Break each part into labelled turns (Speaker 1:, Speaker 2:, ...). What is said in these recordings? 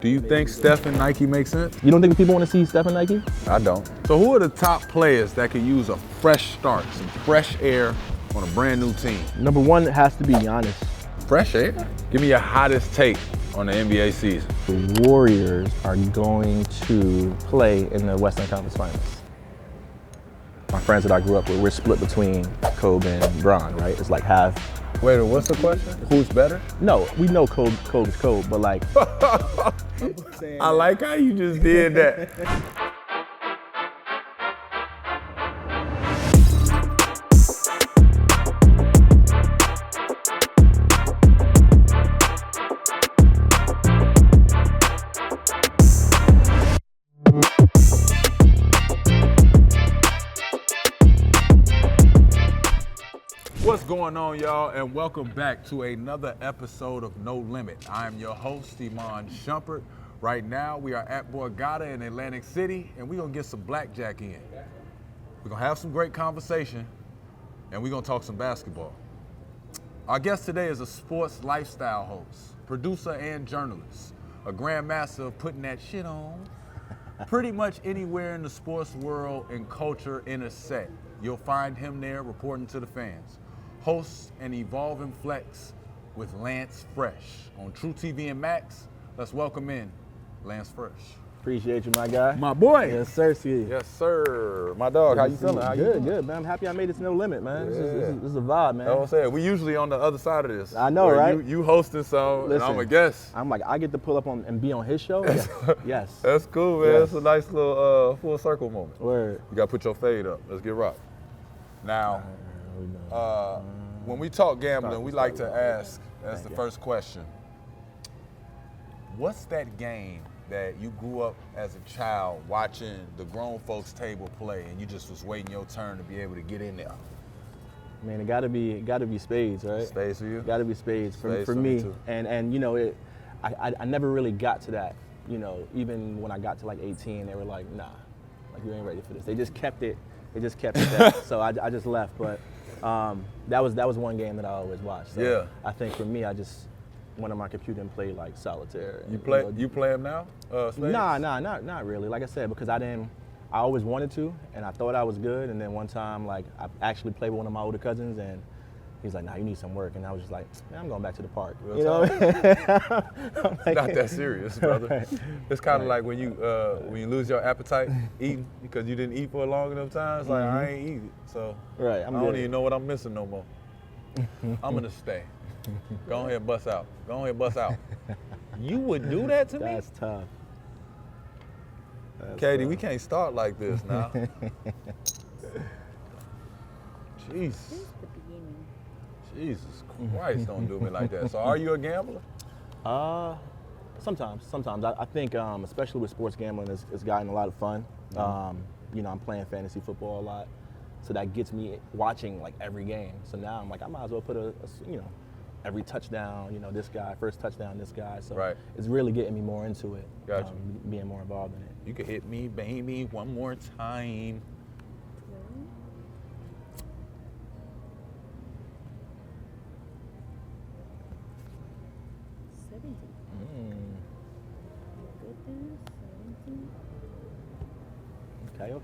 Speaker 1: Do you think Steph and Nike make sense?
Speaker 2: You don't think people want to see Steph and Nike?
Speaker 1: I don't. So who are the top players that could use a fresh start, some fresh air on a brand new team?
Speaker 2: Number one has to be Giannis.
Speaker 1: Fresh air? Give me your hottest take on the NBA season.
Speaker 2: The Warriors are going to play in the Western Conference Finals. My friends that I grew up with, we're split between Kobe and Bron, right? It's like half.
Speaker 1: Wait, what's the question? Who's better?
Speaker 2: No, we know Kobe is Kobe, but like.
Speaker 1: I like how you just did that. What's going on, y'all, and welcome back to another episode of No Limit. I am your host, Iman Shumpert. Right now, we are at Borgata in Atlantic City, and we're gonna get some blackjack in. We're gonna have some great conversation, and we're gonna talk some basketball. Our guest today is a sports lifestyle host, producer, and journalist, a grandmaster of putting that shit on. Pretty much anywhere in the sports world and culture intersect, you'll find him there reporting to the fans. Hosts an evolving flex with Lance Fresh on True TV and Max. Let's welcome in Lance Fresh.
Speaker 2: Appreciate you, my guy.
Speaker 1: My boy.
Speaker 2: Yes, sir. See you.
Speaker 1: Yes, sir. My dog, how you feeling? How you
Speaker 2: Good,
Speaker 1: doing?
Speaker 2: good, man. I'm happy I made it to No Limit, man.
Speaker 1: Yeah.
Speaker 2: This is a vibe, man.
Speaker 1: That's what I'm saying. We usually on the other side of this.
Speaker 2: I know,
Speaker 1: where
Speaker 2: right?
Speaker 1: You hosting some, and I'm a guest.
Speaker 2: I'm like, I get to pull up on and be on his show? Yes.
Speaker 1: That's cool, man.
Speaker 2: Yes.
Speaker 1: It's a nice little full circle moment.
Speaker 2: Word.
Speaker 1: You gotta put your fade up. Let's get rocked. Now, when we talk gambling, we like to ask, as the first question, what's that game that you grew up as a child watching the grown folks table play and you just was waiting your turn to be able to get in there?
Speaker 2: Man, it gotta be spades, right?
Speaker 1: Spades for you?
Speaker 2: Gotta be spades for
Speaker 1: for
Speaker 2: me.
Speaker 1: me too.
Speaker 2: And you know, I never really got to that. You know, even when I got to like 18, they were like, nah, like you ain't ready for this. They just kept it there. So I just left. But that was one game that I always watched. So
Speaker 1: Yeah.
Speaker 2: I think for me, I just went on my computer and played like solitaire.
Speaker 1: You play them now? Spades?
Speaker 2: Nah, not really. Like I said, because I always wanted to, and I thought I was good. And then one time, like, I actually played with one of my older cousins, and he's like, nah, you need some work. And I was just like, man, I'm going back to the park. You know what I mean?
Speaker 1: It's not that serious, brother.
Speaker 2: Right.
Speaker 1: It's kind of like when you lose your appetite eating because you didn't eat for a long enough time. It's like, I ain't eating, so
Speaker 2: Right,
Speaker 1: I don't even know what I'm missing no more. I'm going to stay. Go ahead and bust out. Go ahead and bust out. You would do that to me?
Speaker 2: That's tough.
Speaker 1: Katie, we can't start like this now. Jeez. Jesus Christ, don't do me like that. So are you a gambler?
Speaker 2: Sometimes. I think, especially with sports gambling, it's gotten a lot of fun. You know, I'm playing fantasy football a lot, so that gets me watching like every game. So now I'm like, I might as well put every touchdown, this guy, first touchdown, this guy. So
Speaker 1: Right.
Speaker 2: It's really getting me more into it.
Speaker 1: Gotcha.
Speaker 2: Being more involved in it.
Speaker 1: You can hit me, baby, one more time.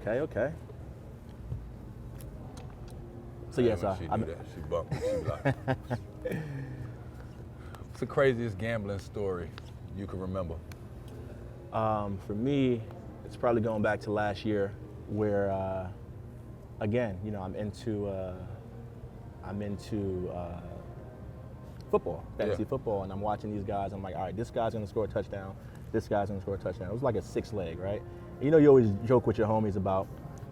Speaker 2: Okay. So yes,
Speaker 1: She do that. She bumped me. She like. What's the craziest gambling story you can remember?
Speaker 2: For me, it's probably going back to last year, where again, I'm into football, fantasy football, and I'm watching these guys. I'm like, all right, this guy's gonna score a touchdown. This guy's gonna score a touchdown. It was like a 6-leg, right? And you always joke with your homies about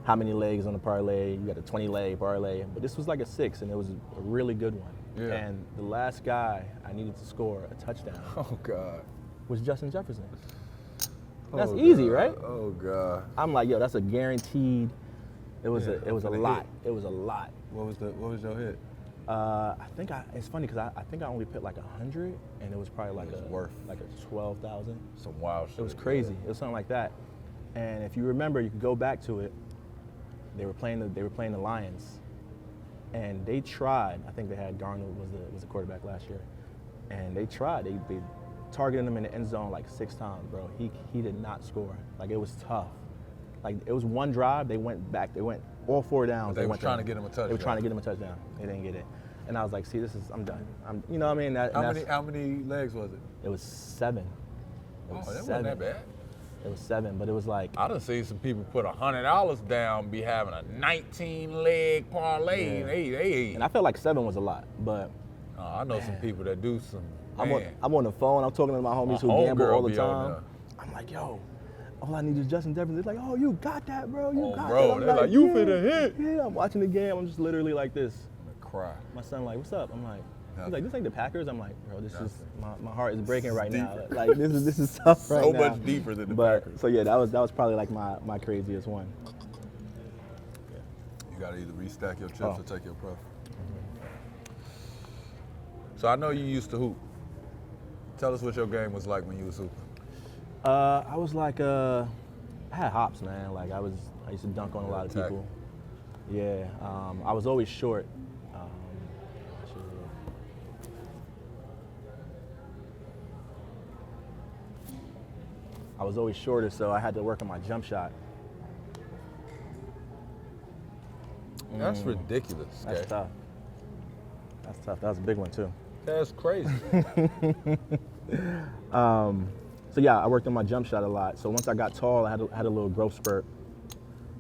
Speaker 2: how many legs on the parlay. You got a 20-leg parlay, but this was like a 6, and it was a really good one.
Speaker 1: Yeah.
Speaker 2: And the last guy I needed to score a touchdown
Speaker 1: Oh God.
Speaker 2: was Justin Jefferson. That's
Speaker 1: Oh,
Speaker 2: easy,
Speaker 1: God.
Speaker 2: right?
Speaker 1: Oh God.
Speaker 2: I'm like, yo, that's a guaranteed. It was
Speaker 1: Yeah,
Speaker 2: a lot. It was a lot.
Speaker 1: What was your hit?
Speaker 2: It's funny because I think I only put like 100, and it was probably like a 12,000.
Speaker 1: Some wild shit.
Speaker 2: It was crazy. It was something like that. And if you remember, you can go back to it. They were playing the Lions, and they tried. I think they had Darnold was the quarterback last year, and they tried. They targeting him in the end zone like 6 times, bro. He did not score. Like, it was tough. Like, it was one drive, they went back. They went all 4 downs.
Speaker 1: They were trying to get him a touchdown.
Speaker 2: They were trying to get him a touchdown. They didn't get it. And I was like, see, I'm done. You know what I mean?
Speaker 1: How many legs was it?
Speaker 2: It was 7.
Speaker 1: That wasn't that bad.
Speaker 2: It was 7, but it was like.
Speaker 1: I done seen some people put $100 down, be having a 19-leg parlay.
Speaker 2: Yeah.
Speaker 1: Hey.
Speaker 2: And I felt like 7 was a lot, but.
Speaker 1: I know some people that do some.
Speaker 2: I'm on the phone. I'm talking to my homies who gamble all the time. I'm like, yo, all I need is Justin Jefferson. They're like, oh, you got that, bro. You got that.
Speaker 1: They're like, you finna hit.
Speaker 2: Yeah, I'm watching the game. I'm just literally like this.
Speaker 1: I'm gonna cry.
Speaker 2: My son like, what's up? I'm like,
Speaker 1: Nothing.
Speaker 2: he's like, this ain't the Packers. I'm like, bro, this is my heart is breaking right now.
Speaker 1: Deeper.
Speaker 2: Like this is tough right now.
Speaker 1: So much deeper than the Packers.
Speaker 2: So yeah, that was probably like my craziest one.
Speaker 1: You gotta either restack your chips or take your profit. So I know you used to hoop. Tell us what your game was like when you was hooping.
Speaker 2: I was like, I had hops, man. Like I used to dunk on a lot of people. Yeah, I was always short. I was always shorter, so I had to work on my jump shot.
Speaker 1: That's ridiculous.
Speaker 2: That's tough. That's tough. That was a big one too.
Speaker 1: That's crazy.
Speaker 2: So yeah, I worked on my jump shot a lot. So once I got tall, I had a little growth spurt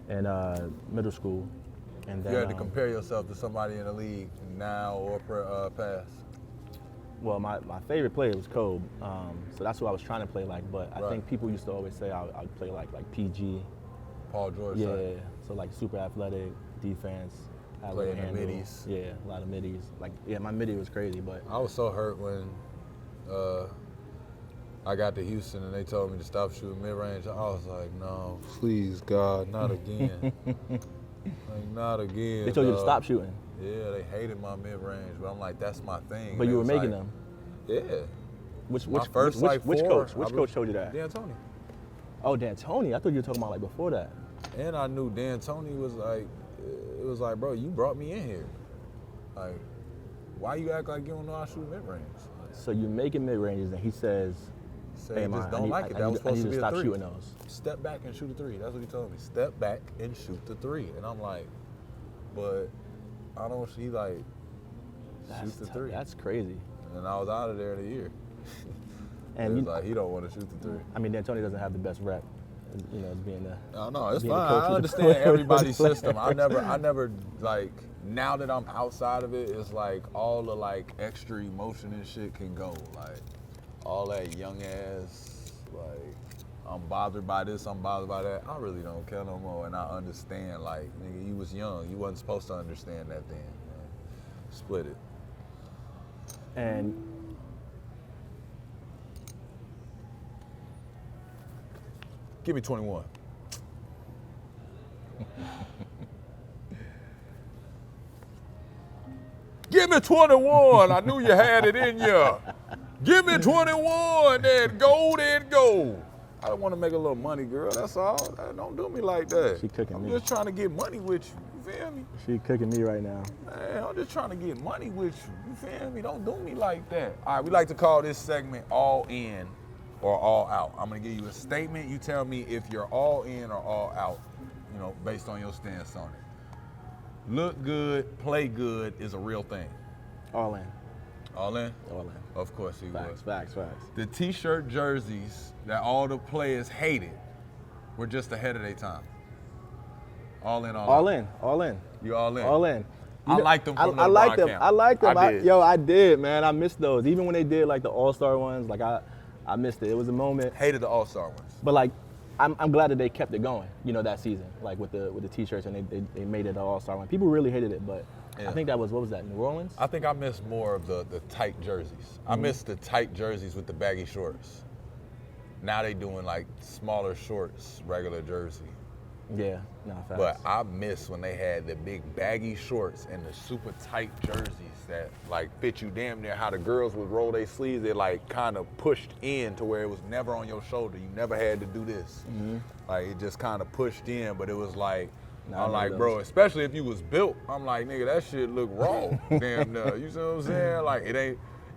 Speaker 2: in middle school. And then
Speaker 1: you had to compare yourself to somebody in the league now or past.
Speaker 2: Well, my favorite player was Kobe, so that's who I was trying to play like. But I think people used to always say I'd play like PG.
Speaker 1: Paul George.
Speaker 2: Yeah, so like super athletic, defense.
Speaker 1: Playing the middies.
Speaker 2: Yeah, a lot of middies. Like, yeah, my midi was crazy, but.
Speaker 1: I was so hurt when I got to Houston and they told me to stop shooting mid-range. I was like, no, please, God, not again. Like, not again.
Speaker 2: They told you to stop shooting.
Speaker 1: Yeah, they hated my mid-range, but I'm like, that's my thing.
Speaker 2: But you were making them.
Speaker 1: Yeah.
Speaker 2: Which
Speaker 1: coach?
Speaker 2: Which coach told you that?
Speaker 1: D'Antoni.
Speaker 2: Oh, D'Antoni. I thought you were talking about like before that.
Speaker 1: And I knew D'Antoni was like, it was like, bro, you brought me in here. Like, why you act like you don't know how to shoot mid-range? Like,
Speaker 2: so you making mid-ranges, and he says,
Speaker 1: hey, just don't like it. That was supposed to be a 3.
Speaker 2: Stop shooting those.
Speaker 1: Step back and shoot a 3. That's what he told me. Step back and shoot the 3. And I'm like, but I don't see like shoot the 3.
Speaker 2: That's crazy.
Speaker 1: And I was out of there in a year.
Speaker 2: And
Speaker 1: he was like, he don't want to shoot the 3.
Speaker 2: I mean, D'Antoni doesn't have the best rep, you know, as being the.
Speaker 1: No, it's fine. I understand everybody's system. I never like. Now that I'm outside of it, it's like all the like extra emotion and shit can go. Like all that young ass, like I'm bothered by this, I'm bothered by that. I really don't care no more, and I understand. Like, nigga, you was young, you wasn't supposed to understand that then. Man. Split it.
Speaker 2: And
Speaker 1: give me 21. Give me 21. I knew you had it in you. Give me 21. Then go. I don't want to make a little money, girl. That's all. Don't do me like that.
Speaker 2: She cooking me.
Speaker 1: I'm just trying to get money with you. You feel me?
Speaker 2: She cooking me right now.
Speaker 1: Man, I'm just trying to get money with you. You feel me? Don't do me like that. All right, we like to call this segment all in or all out. I'm going to give you a statement. You tell me if you're all in or all out, you know, based on your stance on it. Look good, play good is a real thing.
Speaker 2: All in.
Speaker 1: All in?
Speaker 2: All in.
Speaker 1: Of course he was.
Speaker 2: Facts.
Speaker 1: The t-shirt jerseys that all the players hated were just ahead of their time. All in, all out.
Speaker 2: All in.
Speaker 1: You all in?
Speaker 2: All in.
Speaker 1: I liked them from the
Speaker 2: I liked them.
Speaker 1: camp.
Speaker 2: I liked them.
Speaker 1: I did.
Speaker 2: I did, man. I missed those. Even when they did like the All-Star ones, like I missed it. It was a moment.
Speaker 1: Hated the All-Star ones.
Speaker 2: But like, I'm glad that they kept it going, you know, that season, like with the t-shirts, and they made it an All-Star one. People really hated it, but yeah. I think that was, what was that, New Orleans?
Speaker 1: I think I missed more of the tight jerseys. Mm-hmm. I missed the tight jerseys with the baggy shorts. Now they doing like smaller shorts, regular jersey.
Speaker 2: Yeah, no, facts.
Speaker 1: But I miss when they had the big baggy shorts and the super tight jerseys that like fit you damn near how the girls would roll their sleeves. They like kind of pushed in to where it was never on your shoulder. You never had to do this. Mm-hmm. Like it just kind of pushed in, but it was like, I'm like, bro, especially if you was built, I'm like, nigga, that shit look raw. Damn, you see what I'm saying? Like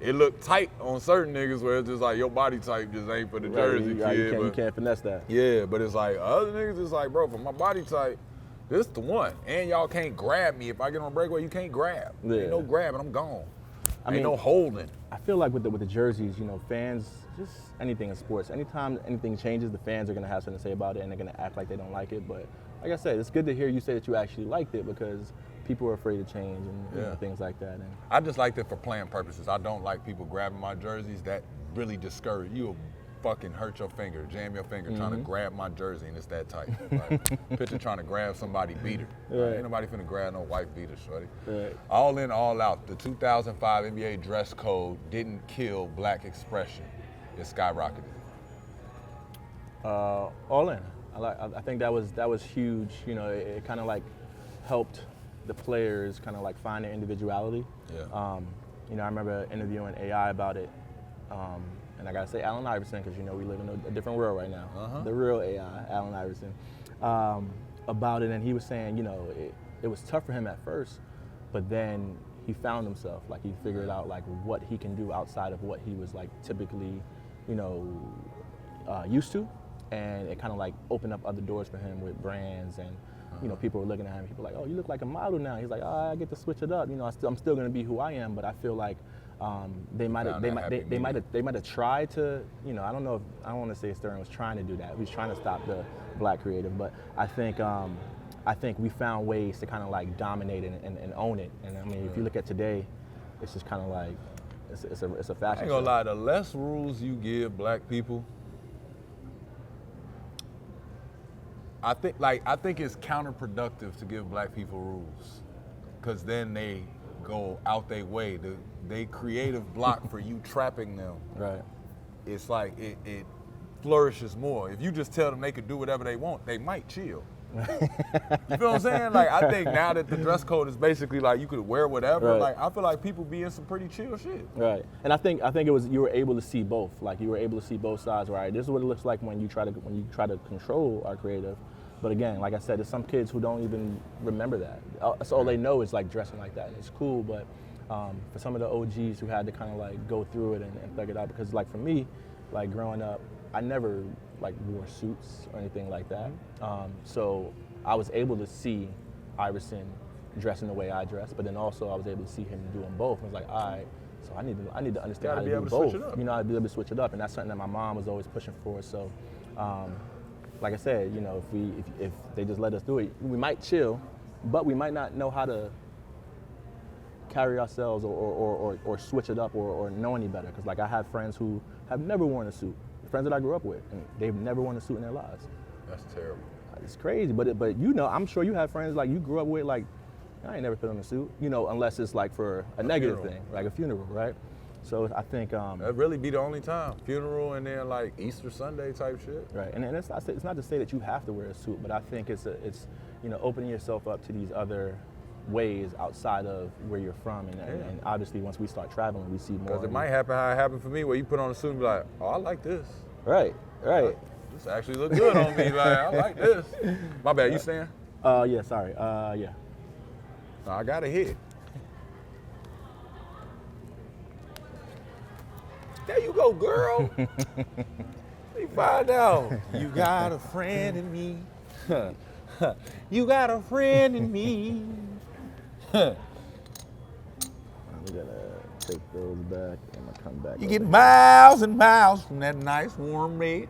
Speaker 1: it looked tight on certain niggas where it's just like your body type just ain't for the jersey, kid.
Speaker 2: You can't finesse that.
Speaker 1: Yeah, but it's like other niggas, it's like, bro, for my body type, this the one. And y'all can't grab me. If I get on breakaway, you can't grab.
Speaker 2: Yeah.
Speaker 1: Ain't no grabbing, I'm gone.
Speaker 2: I
Speaker 1: Ain't
Speaker 2: mean,
Speaker 1: no holding.
Speaker 2: I feel like with the jerseys, you know, fans, just anything in sports, anytime anything changes, the fans are going to have something to say about it, and they're going to act like they don't like it. But like I said, it's good to hear you say that you actually liked it, because people are afraid to change and you know, things like that. And
Speaker 1: I just liked it for playing purposes. I don't like people grabbing my jerseys. That really discourage you. Fucking hurt your finger, jam your finger trying to grab my jersey, and it's that tight. Like, picture trying to grab somebody beater. Right. Ain't nobody finna grab no white beater, shorty.
Speaker 2: Right.
Speaker 1: All in, all out. The 2005 NBA dress code didn't kill black expression. It skyrocketed.
Speaker 2: All in. I think that was huge. You know, it kind of like helped the players kind of like find their individuality.
Speaker 1: Yeah.
Speaker 2: You know, I remember interviewing AI about it. And I gotta say Allen Iverson, because you know we live in a different world right now. The real AI, Allen Iverson, about it, and he was saying, you know, it was tough for him at first, but then he found himself. Like he figured out like what he can do outside of what he was like typically, you know, used to, and it kind of like opened up other doors for him with brands, and you know, people were looking at him. People were like, oh, you look like a model now. He's like, oh, I get to switch it up. You know, I'm still gonna be who I am, but I feel like. They might have tried to, you know, I don't want to say Sterling was trying to do that. He was trying to stop the black creative, but I think we found ways to kind of like dominate it and own it. And I mean, if you look at today, it's just kind of like it's a fashion.
Speaker 1: I ain't gonna lie, the less rules you give black people, I think it's counterproductive to give black people rules, because then they go out their way. They creative block for you trapping them.
Speaker 2: Right.
Speaker 1: It's like it flourishes more. If you just tell them they can do whatever they want, they might chill. You feel what I'm saying? Like, I think now that the dress code is basically like you could wear whatever,
Speaker 2: right.
Speaker 1: like I feel like people be in some pretty chill shit.
Speaker 2: Right. And I think it was, you were able to see both. Like you were able to see both sides. Right. This is what it looks like when you try to control our creative. But again, like I said, there's some kids who don't even remember that. That's all they know is like dressing like that. It's cool, but for some of the OGs who had to kind of like go through it and figure it out, because like for me, like growing up, I never like wore suits or anything like that. So I was able to see Iverson dressing the way I dress, but then also I was able to see him doing both. I was like, all right, so I need to understand how to do both. You know, I'd be able to switch it up, and that's something that my mom was always pushing for. So. Like I said, you know, if they just let us do it, we might chill, but we might not know how to carry ourselves or switch it up or know any better. Because like I have friends who have never worn a suit, friends that I grew up with, and they've never worn a suit in their lives.
Speaker 1: That's terrible.
Speaker 2: It's crazy, but you know, I'm sure you have friends like you grew up with, like, I ain't never put on a suit, you know, unless it's like for a negative thing, like a funeral, right? So I think
Speaker 1: that'd really be the only time, funeral and then like Easter Sunday type shit.
Speaker 2: Right, and it's not to say that you have to wear a suit, but I think it's you know, opening yourself up to these other ways outside of where you're from, and obviously once we start traveling, we see more.
Speaker 1: Because it might happen how it happened for me, where you put on a suit and be like, oh, I like this.
Speaker 2: Right.
Speaker 1: This actually look good on me. Like, I like this. My bad. You staying?
Speaker 2: Yeah. Sorry. Yeah.
Speaker 1: No, I got a hit. There you go, girl. You find out. You got a friend in me. You got a friend in me.
Speaker 2: We're gonna take those back and I'm gonna come back.
Speaker 1: You get miles and miles from that nice warm meat.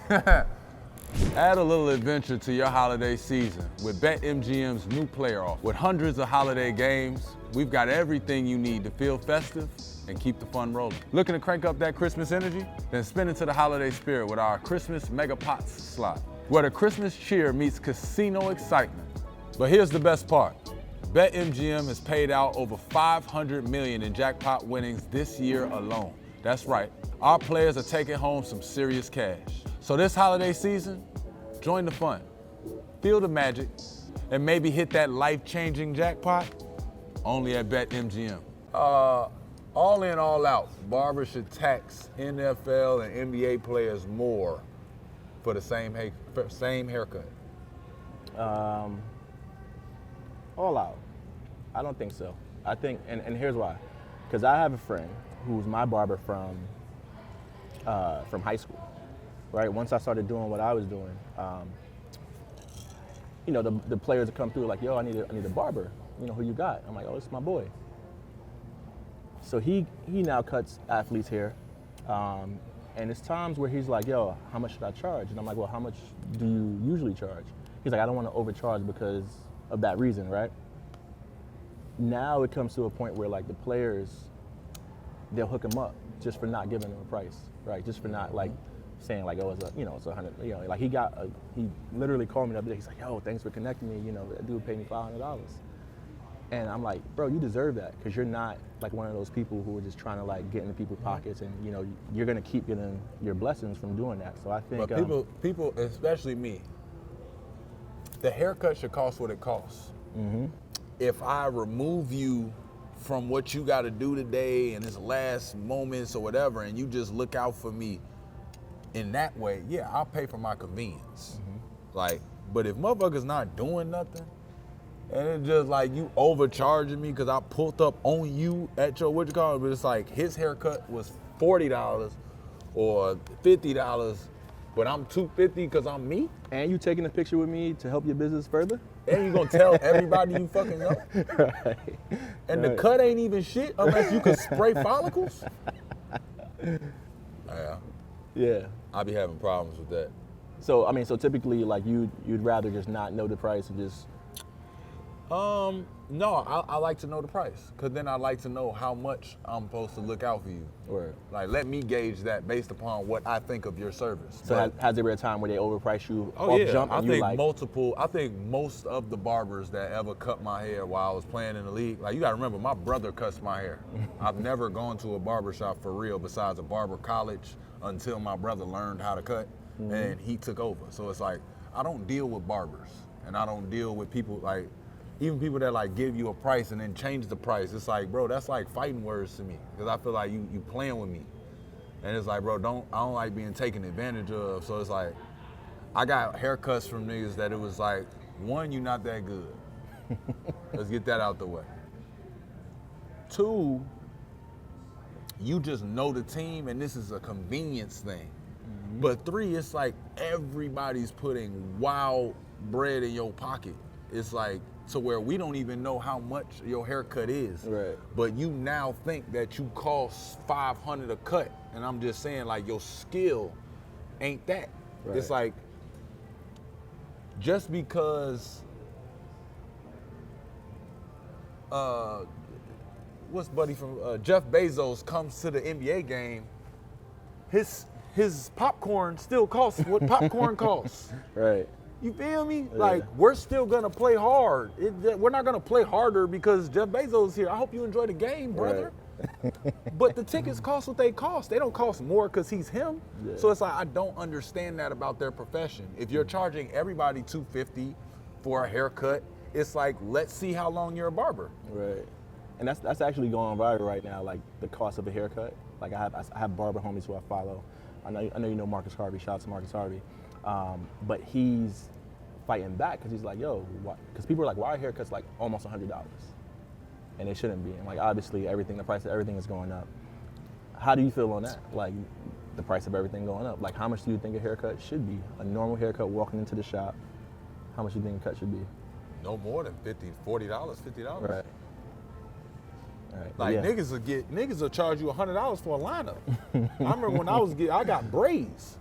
Speaker 1: Add a little adventure to your holiday season with BetMGM's new player offer. With hundreds of holiday games, we've got everything you need to feel festive and keep the fun rolling. Looking to crank up that Christmas energy? Then spin into the holiday spirit with our Christmas Mega Pots slot, where the Christmas cheer meets casino excitement. But here's the best part. BetMGM has paid out over $500 million in jackpot winnings this year alone. That's right, our players are taking home some serious cash. So this holiday season, join the fun, feel the magic, and maybe hit that life-changing jackpot only at BetMGM. All in, all out, Barber should tax NFL and NBA players more for the same haircut.
Speaker 2: All out. I don't think so. I think, and here's why. Because I have a friend who was my barber from high school, right? Once I started doing what I was doing, you know, the players would come through like, yo, I need a barber. You know, who you got? I'm like, oh, it's my boy. So he now cuts athletes' hair. And it's times where he's like, yo, how much should I charge? And I'm like, well, how much do you usually charge? He's like, I don't want to overcharge because of that reason, right? Now it comes to a point where like the players, they'll hook him up just for not giving him a price, right? Just for not like saying like, oh, it's $100, you know, like he literally called me the other day. He's like, yo, thanks for connecting me. You know, that dude paid me $500. And I'm like, bro, you deserve that because you're not like one of those people who are just trying to like get into people's pockets, and you know you're gonna keep getting your blessings from doing that. So I think,
Speaker 1: but people, especially me, the haircut should cost what it costs.
Speaker 2: Mm-hmm.
Speaker 1: If I remove you from what you got to do today and this last moments or whatever, and you just look out for me in that way, yeah, I'll pay for my convenience.
Speaker 2: Mm-hmm.
Speaker 1: Like, but if motherfuckers not doing nothing, and it's just like you overcharging me because I pulled up on you at your but it's like his haircut was $40 or $50, but I'm $250 because I'm me.
Speaker 2: And you taking a picture with me to help your business further?
Speaker 1: And you gonna tell everybody you fucking know.
Speaker 2: Right.
Speaker 1: And the cut ain't even shit unless you can spray follicles.
Speaker 2: Yeah.
Speaker 1: I be having problems with that.
Speaker 2: So I mean, so typically like you'd rather just not know the price and just.
Speaker 1: No, I like to know the price, because then I like to know how much I'm supposed to look out for you.
Speaker 2: Right.
Speaker 1: Like, let me gauge that based upon what I think of your service.
Speaker 2: So has there been a time where they overprice you jump?
Speaker 1: I think most of the barbers that ever cut my hair while I was playing in the league, like you gotta remember, my brother cuts my hair. I've never gone to a barber shop for real besides a barber college until my brother learned how to cut, and he took over. So it's like, I don't deal with barbers, and I don't deal with people like, even people that like give you a price and then change the price. It's like, bro, that's like fighting words to me, because I feel like you playing with me. And it's like, bro, I don't like being taken advantage of. So it's like, I got haircuts from niggas that it was like, one, you not that good. Let's get that out the way. Two, you just know the team and this is a convenience thing. Mm-hmm. But three, it's like everybody's putting wild bread in your pocket. It's like, to where we don't even know how much your haircut is.
Speaker 2: Right.
Speaker 1: But you now think that you cost $500 a cut. And I'm just saying, like, your skill ain't that. Right. It's like, just because, what's buddy from, Jeff Bezos comes to the NBA game, his popcorn still costs what popcorn costs.
Speaker 2: Right.
Speaker 1: You feel me?
Speaker 2: Yeah.
Speaker 1: Like, we're still gonna play hard. We're not gonna play harder because Jeff Bezos is here. I hope you enjoy the game, brother. Right. But the tickets cost what they cost. They don't cost more because he's him. Yeah. So it's like, I don't understand that about their profession. If you're charging everybody $250 for a haircut, it's like, let's see how long you're a barber.
Speaker 2: Right. And that's actually going viral right now, like the cost of a haircut. Like I have barber homies who I follow. I know you know Marcus Harvey. Shout out to Marcus Harvey. But he's fighting back because he's like, yo, because people are like, why are haircuts like almost $100? And they shouldn't be. And like, obviously, the price of everything is going up. How do you feel on that? Like, the price of everything going up. Like, how much do you think a haircut should be? A normal haircut walking into the shop, how much do you think a cut should be?
Speaker 1: No more than $40, $50.
Speaker 2: Right.
Speaker 1: Like, yeah. Niggas will charge you $100 for a lineup. I remember when I got braids.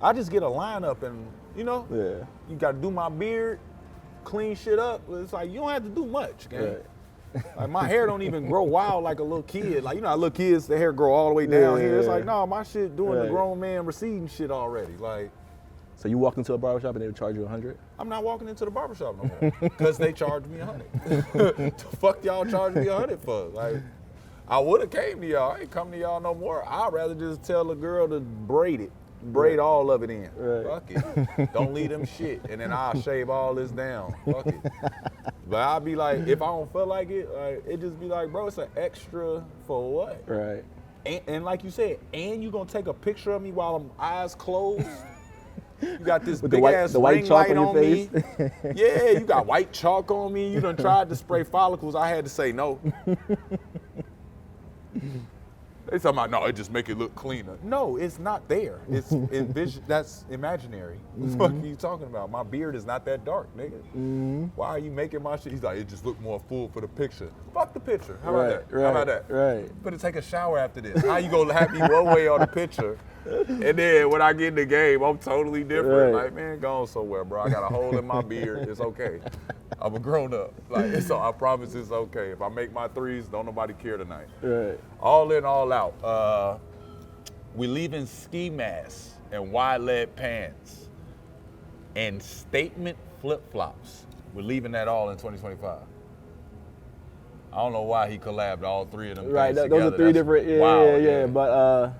Speaker 1: I just get a lineup and, you know, you got to do my beard, clean shit up. It's like, you don't have to do much, gang. Right. Like, my hair don't even grow wild like a little kid. Like, you know how little kids, their hair grow all the way down here. It's like, no, my shit doing the grown man receding shit already. Like,
Speaker 2: so you walked into a barbershop and they would charge you $100?
Speaker 1: I'm not walking into the barbershop no more because they charged me $100. The fuck y'all charged me $100 for? Like, I would have came to y'all. I ain't come to y'all no more. I'd rather just tell the girl to braid all of it in. Right. Fuck it. Don't leave them shit. And then I'll shave all this down. Fuck it. But I'll be like, if I don't feel like it, it just be like, bro, it's an extra for what?
Speaker 2: Right.
Speaker 1: And like you said, and you gonna take a picture of me while I'm eyes closed? You got this big ass ring light on me. Yeah, you got white chalk on me. You done tried to spray follicles. I had to say no. They talking about, no, it just make it look cleaner. No, it's not there. It's that's imaginary. What the fuck are you talking about? My beard is not that dark, nigga. Why are you making my shit? He's like, it just look more full for the picture. Fuck the picture. How about that? How about that?
Speaker 2: Right.
Speaker 1: Better take a shower after this. How you gonna have me one way on the picture, and then when I get in the game, I'm totally different.
Speaker 2: Right.
Speaker 1: Like, man, go on somewhere, bro. I got a hole in my beard. It's okay. I'm a grown up. Like, so I promise it's okay. If I make my threes, don't nobody care tonight.
Speaker 2: Right.
Speaker 1: All in, all out. We leaving ski masks and wide leg pants and statement flip flops. We're leaving that all in 2025. I don't know why he collabed all three of them.
Speaker 2: Right.
Speaker 1: Things
Speaker 2: Those
Speaker 1: together.
Speaker 2: are three
Speaker 1: That's
Speaker 2: different.
Speaker 1: wild,
Speaker 2: Yeah. But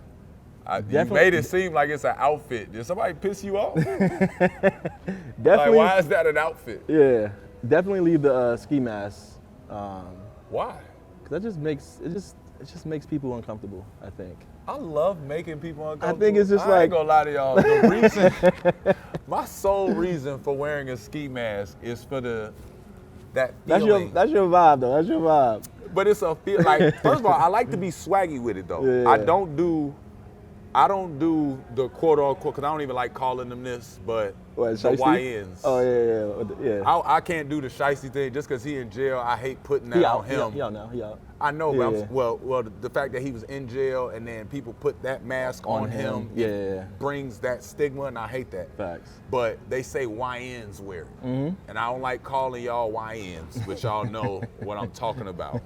Speaker 1: you made it seem like it's an outfit. Did somebody piss you off?
Speaker 2: definitely.
Speaker 1: Like, why is that an outfit?
Speaker 2: Yeah. Definitely leave the ski mask.
Speaker 1: Why?
Speaker 2: Cause that just makes it just makes people uncomfortable, I think.
Speaker 1: I love making people uncomfortable.
Speaker 2: I think it's just
Speaker 1: I ain't gonna lie to y'all. The reason, my sole reason for wearing a ski mask is for that feeling.
Speaker 2: That's your vibe though. That's your vibe.
Speaker 1: But it's a feel like, first of all, I like to be swaggy with it though.
Speaker 2: Yeah.
Speaker 1: I don't do the quote unquote, because I don't even like calling them this, but
Speaker 2: What,
Speaker 1: the
Speaker 2: shiesty?
Speaker 1: YNs.
Speaker 2: Oh yeah.
Speaker 1: I can't do the shiesty thing just because he in jail. I hate putting that on him.
Speaker 2: He out now. He out.
Speaker 1: I know,
Speaker 2: Yeah,
Speaker 1: but
Speaker 2: yeah.
Speaker 1: well, the fact that he was in jail and then people put that mask on him,
Speaker 2: Yeah.
Speaker 1: brings that stigma, and I hate that.
Speaker 2: Facts.
Speaker 1: But they say YNs wear it, and I don't like calling y'all YNs, but y'all know what I'm talking about.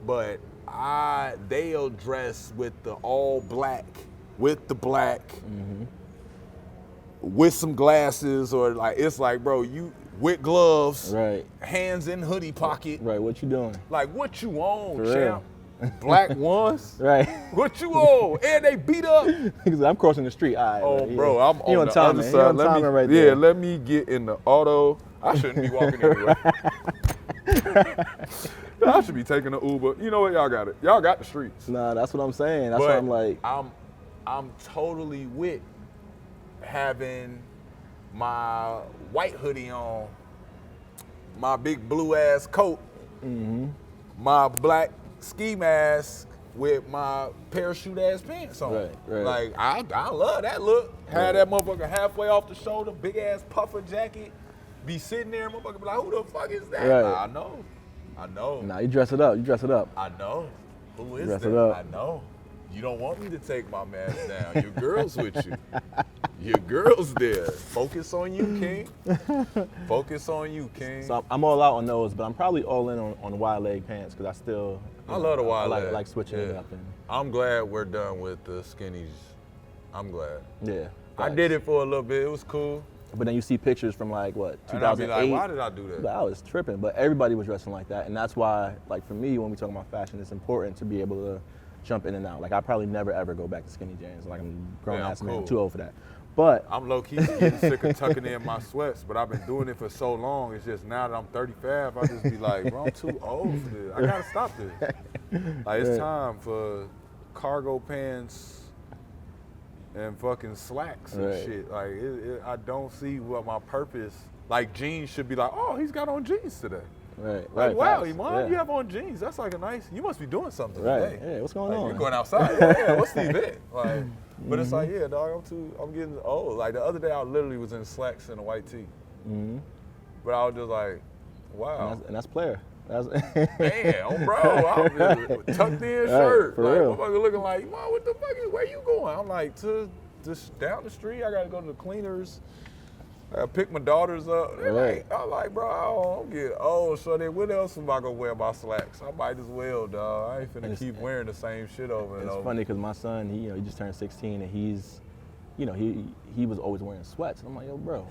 Speaker 1: But they'll dress with the all black, with the black, with some glasses, or like it's like, bro, you with gloves,
Speaker 2: Right.
Speaker 1: hands in hoodie pocket.
Speaker 2: Right. What you doing?
Speaker 1: Like, what you on,
Speaker 2: For
Speaker 1: champ? Black ones?
Speaker 2: Right.
Speaker 1: What you on? And they beat up.
Speaker 2: Because I'm crossing the street. All right.
Speaker 1: Oh,
Speaker 2: yeah.
Speaker 1: bro, I'm
Speaker 2: He
Speaker 1: on the
Speaker 2: timing.
Speaker 1: other
Speaker 2: He
Speaker 1: side.
Speaker 2: on timing right
Speaker 1: yeah,
Speaker 2: there.
Speaker 1: let me get in the auto. I shouldn't be walking anywhere. I should be taking the Uber. You know what? Y'all got it. Y'all got the streets.
Speaker 2: Nah, that's what I'm saying. That's
Speaker 1: But
Speaker 2: what I'm like.
Speaker 1: I'm totally with having my white hoodie on, my big blue ass coat, my black ski mask with my parachute ass pants on.
Speaker 2: Right.
Speaker 1: Like I love that look. Have that motherfucker halfway off the shoulder, big ass puffer jacket. Be sitting there, motherfucker be like, who the fuck is that?
Speaker 2: Right.
Speaker 1: I know.
Speaker 2: Nah, you dress it up.
Speaker 1: I know. Who is
Speaker 2: Dress
Speaker 1: that?
Speaker 2: it up.
Speaker 1: I know. You don't want me to take my mask down. Your girl's with you. Your girl's there. Focus on you, King. Focus on you, King.
Speaker 2: So I'm all out on those, but I'm probably all in on wide leg pants because I still.
Speaker 1: I love the wide leg.
Speaker 2: I like switching it up. And,
Speaker 1: I'm glad we're done with the skinnies. I'm glad.
Speaker 2: yeah.
Speaker 1: I did it for a little bit. It was cool.
Speaker 2: But then you see pictures from like what,
Speaker 1: And I'll be
Speaker 2: 2008.
Speaker 1: like, why did I do that?
Speaker 2: But I was tripping, but everybody was dressing like that, and that's why, like for me, when we talk about fashion, it's important to be able to jump in and out. Like I probably never ever go back to skinny jeans. Like I'm a grown ass man,
Speaker 1: cool.
Speaker 2: too old for that. But
Speaker 1: I'm low key getting sick of tucking in my sweats, but I've been doing it for so long. It's just now that I'm 35, I just be like, bro, I'm too old for this. I gotta stop this. Like it's time for cargo pants and fucking slacks and
Speaker 2: Right.
Speaker 1: shit. Like I don't see what my purpose. Like jeans should be like, oh, he's got on jeans today.
Speaker 2: right,
Speaker 1: Like, wow,
Speaker 2: facts.
Speaker 1: Iman,
Speaker 2: Yeah.
Speaker 1: you have on jeans. That's like a nice. You must be doing something
Speaker 2: Right.
Speaker 1: today.
Speaker 2: Yeah, what's going
Speaker 1: Like,
Speaker 2: on?
Speaker 1: you're going outside. Yeah, what's the event? Like, but it's like, yeah, dog, I'm getting old. Like the other day, I literally was in slacks and a white tee. But I was just like, wow.
Speaker 2: And that's player. That's
Speaker 1: Damn, bro, I'm just tucked in shirt.
Speaker 2: for
Speaker 1: Like,
Speaker 2: real.
Speaker 1: motherfucker looking like, Iman, what the fuck is, where you going? I'm like, to just down the street. I gotta go to the cleaners. I gotta pick my daughters up. They're
Speaker 2: Right.
Speaker 1: like, I'm like, bro, I don't get old. So then what else am I gonna wear my slacks? I might as well, dog. I ain't finna keep wearing the same shit over and
Speaker 2: It's
Speaker 1: over.
Speaker 2: funny because my son, he just turned 16 and he's, he was always wearing sweats. And I'm like, yo, bro,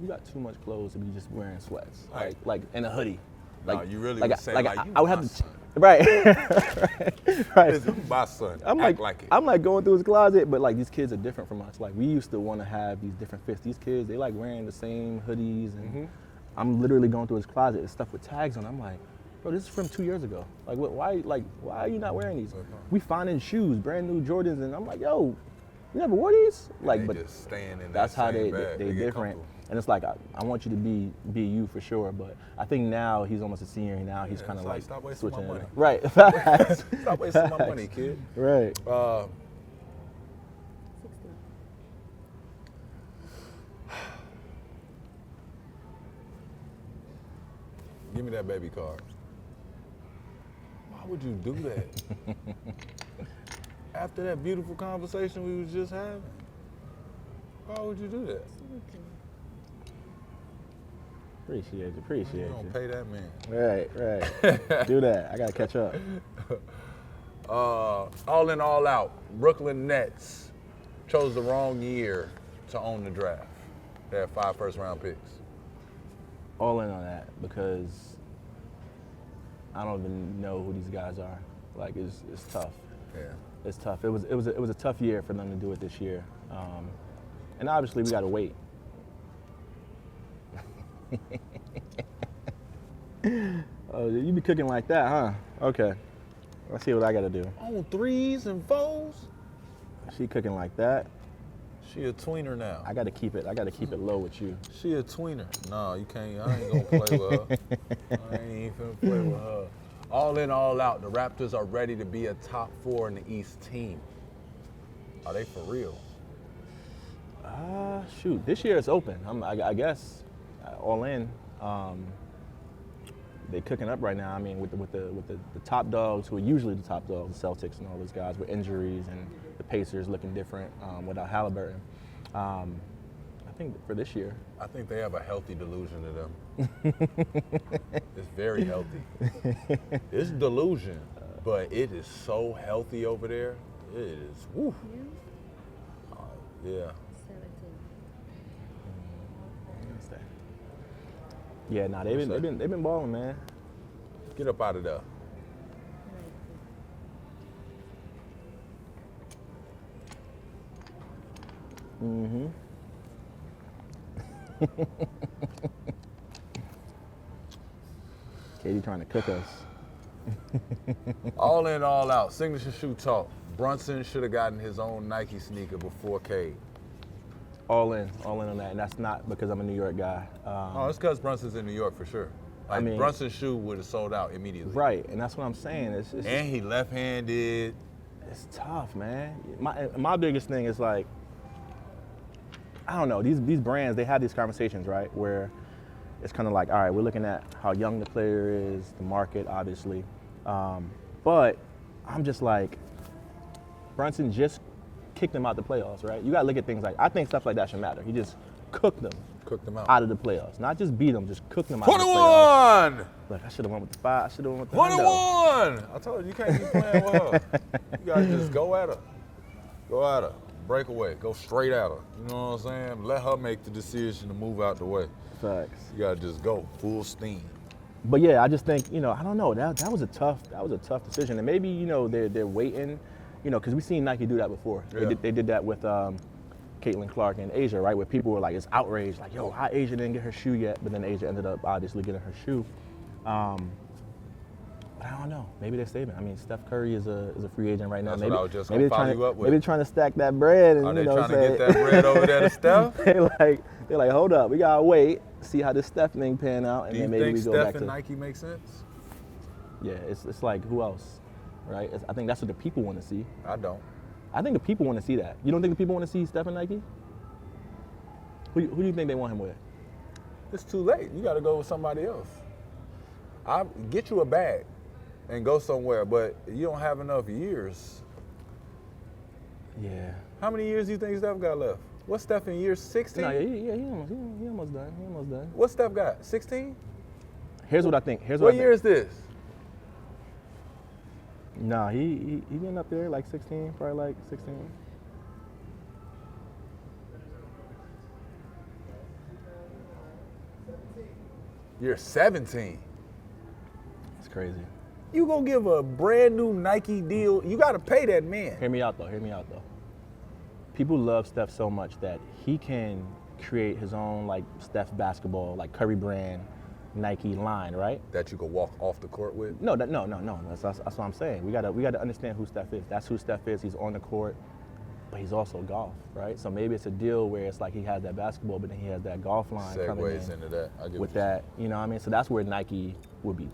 Speaker 2: you got too much clothes to be just wearing sweats, like in a hoodie.
Speaker 1: No, you really was saying like you
Speaker 2: I would
Speaker 1: my
Speaker 2: have to,
Speaker 1: son.
Speaker 2: right, right.
Speaker 1: Listen, you my son.
Speaker 2: I'm
Speaker 1: Act
Speaker 2: like
Speaker 1: it.
Speaker 2: I'm like going through his closet, but like these kids are different from us. Like we used to want to have these different fits. These kids, they like wearing the same hoodies, and I'm literally going through his closet. It's stuff with tags on. I'm like, bro, this is from 2 years ago. Like, why are you not wearing these? We finding shoes, brand new Jordans, and I'm like, yo, You never wore these?
Speaker 1: Like,
Speaker 2: Like,
Speaker 1: they
Speaker 2: but
Speaker 1: just staying in
Speaker 2: that's
Speaker 1: that
Speaker 2: how
Speaker 1: same
Speaker 2: they
Speaker 1: bag.
Speaker 2: they
Speaker 1: get
Speaker 2: different.
Speaker 1: comfortable.
Speaker 2: And it's like I want you to be you for sure. But I think now he's almost a senior. And now he's
Speaker 1: Yeah,
Speaker 2: kind of
Speaker 1: it's like,
Speaker 2: like
Speaker 1: stop wasting my
Speaker 2: switching it
Speaker 1: money.
Speaker 2: up. Right. Facts.
Speaker 1: Stop wasting my money, kid.
Speaker 2: Right.
Speaker 3: 60.
Speaker 1: Give me that baby card. Why would you do that? After that beautiful conversation we was just having? Why would you do that?
Speaker 2: Appreciate
Speaker 1: You
Speaker 2: you.
Speaker 1: don't pay that man.
Speaker 2: Right. Do that. I gotta catch up.
Speaker 1: All in, all out, Brooklyn Nets chose the wrong year to own the draft. They had 5 first-round picks.
Speaker 2: All in on that because I don't even know who these guys are. Like it's tough.
Speaker 1: Yeah.
Speaker 2: It's tough. It was a tough year for them to do it this year, and obviously we got to wait. Oh, you be cooking like that, huh? Okay. Let's see what I got to do.
Speaker 1: On 3s and 4s?
Speaker 2: She cooking like that.
Speaker 1: She a tweener now.
Speaker 2: I got to keep it low with you.
Speaker 1: She a tweener. No, you can't. I ain't gonna play with her. I ain't even finna play with her. All in, all out, the Raptors are ready to be a top 4 in the East team. Are they for real?
Speaker 2: Shoot, this year it's open. I guess all in. They cooking up right now. I mean, with the top dogs who are usually the top dogs, the Celtics and all those guys with injuries, and the Pacers looking different without Halliburton. I think for this year,
Speaker 1: I think they have a healthy delusion to them. It's very healthy. It's delusion, but it is so healthy over there. It is. Woo. Yeah.
Speaker 3: 17.
Speaker 2: yeah, nah, they've been balling, man.
Speaker 1: Get up out of there.
Speaker 3: 19.
Speaker 2: Katie trying to cook us.
Speaker 1: All in, all out. Signature shoe talk. Brunson should have gotten his own Nike sneaker before Cade.
Speaker 2: All in on that, and that's not because I'm a New York guy.
Speaker 1: Oh, it's because Brunson's in New York for sure. Like,
Speaker 2: I mean-
Speaker 1: Brunson's shoe would have sold out immediately.
Speaker 2: Right, and that's what I'm saying. It's
Speaker 1: And he left-handed.
Speaker 2: it's tough, man. My biggest thing is like, I don't know, these brands, they have these conversations, right, where it's kind of like, all right, we're looking at how young the player is, the market, obviously. But I'm just like, Brunson just kicked them out the playoffs, right? You got to look at things like, I think stuff like that should matter. He just cooked them
Speaker 1: Cooked them out.
Speaker 2: out of the playoffs. Not just beat them, just cooked them out of the playoffs.
Speaker 1: 21!
Speaker 2: Look, I should have went with the 5. I should have went with the hundo.
Speaker 1: 21! I told you, you can't be playing with her. You got to just go at her. Go at her. Break away. Go straight at her. You know what I'm saying? Let her make the decision to move out the way.
Speaker 2: Facts.
Speaker 1: You got to just go full steam.
Speaker 2: But yeah, I just think, I don't know. That was a tough decision, and maybe they're waiting, because we've seen Nike do that before.
Speaker 1: Yeah.
Speaker 2: They did that with Caitlin Clark in Asia, right? Where people were like, it's outraged, like, yo, how Asia didn't get her shoe yet? But then Asia ended up obviously getting her shoe. But I don't know. Maybe they're saving. I mean, Steph Curry is a free agent right now.
Speaker 1: That's
Speaker 2: maybe,
Speaker 1: what I was just
Speaker 2: maybe
Speaker 1: gonna follow
Speaker 2: they're trying
Speaker 1: you up with.
Speaker 2: Maybe they're trying to stack that bread, and
Speaker 1: Are they
Speaker 2: say,
Speaker 1: trying to get that bread over there to Steph?
Speaker 2: they're like, hold up, we gotta wait, see how this Steph thing pan out, and
Speaker 1: Do you
Speaker 2: then maybe
Speaker 1: think
Speaker 2: we go
Speaker 1: Steph
Speaker 2: back
Speaker 1: and
Speaker 2: to
Speaker 1: Nike make sense?
Speaker 2: Yeah, it's like, who else, right? I think that's what the people want to see.
Speaker 1: I don't.
Speaker 2: I think the people want to see that. You don't think the people want to see Steph and Nike? Who do you think they want him with?
Speaker 1: It's too late. You got to go with somebody else. I get you a bag and go somewhere, but you don't have enough years.
Speaker 2: Yeah.
Speaker 1: How many years do you think Steph got left? What's Steph in year 16?
Speaker 2: No, he almost done. He almost done.
Speaker 1: What's Steph got? 16?
Speaker 2: Here's what I think.
Speaker 1: What year is this?
Speaker 2: Nah, he getting up there like 16, probably like 16.
Speaker 1: Year 17.
Speaker 2: It's crazy.
Speaker 1: You gonna give a brand new Nike deal? You got to pay that man.
Speaker 2: Hear me out though. People love Steph so much that he can create his own like Steph basketball, like Curry brand, Nike line, right?
Speaker 1: That you could walk off the court with?
Speaker 2: No. That's what I'm saying. We gotta understand who Steph is. That's who Steph is. He's on the court, but he's also golf, right? So maybe it's a deal where it's like he has that basketball, but then he has that golf line coming
Speaker 1: Segues
Speaker 2: in
Speaker 1: into that. I get
Speaker 2: with
Speaker 1: what
Speaker 2: that. You know what I mean? So that's where Nike would be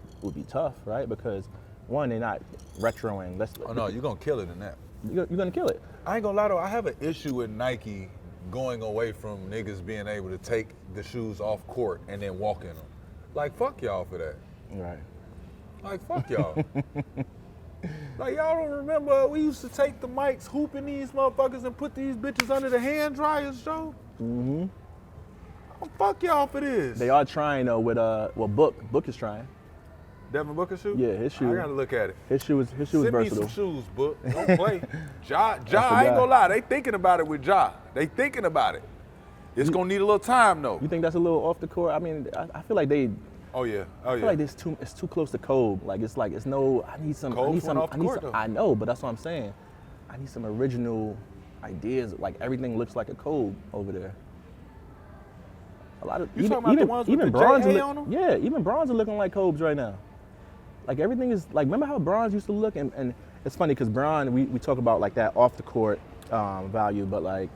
Speaker 2: tough, right? Because one, they're not retroing.
Speaker 1: Oh no, you're gonna kill it in that.
Speaker 2: You're gonna kill it.
Speaker 1: I ain't gonna lie though, I have an issue with Nike going away from niggas being able to take the shoes off court and then walk in them. Like, fuck y'all for that.
Speaker 2: Right.
Speaker 1: Like, fuck y'all. Like, y'all don't remember we used to take the mics, hooping these motherfuckers and put these bitches under the hand dryers, Joe?
Speaker 2: Mm-hmm.
Speaker 1: Oh, fuck y'all for this.
Speaker 2: They are trying though with Book is trying.
Speaker 1: Devin Booker's shoe?
Speaker 2: Yeah, his shoe.
Speaker 1: I gotta look at it.
Speaker 2: His shoe is
Speaker 1: Send
Speaker 2: versatile.
Speaker 1: me some shoes, Book. Don't play. Ja, I ain't gonna lie. They thinking about it with Ja. They thinking about it. It's gonna need a little time though.
Speaker 2: You think that's a little off the court? I mean, I feel like they.
Speaker 1: Oh yeah.
Speaker 2: I feel like it's too close to Kobe. It's no. I need some. I know, but that's what I'm saying. I need some original ideas. Like everything looks like a Kobe over there. A lot of
Speaker 1: you talking about the ones with the JA on them?
Speaker 2: Yeah, even bronze are looking like Kobe's right now. Like everything is like. Remember how bronze used to look? And it's funny because Bron, we talk about like that off the court value, but like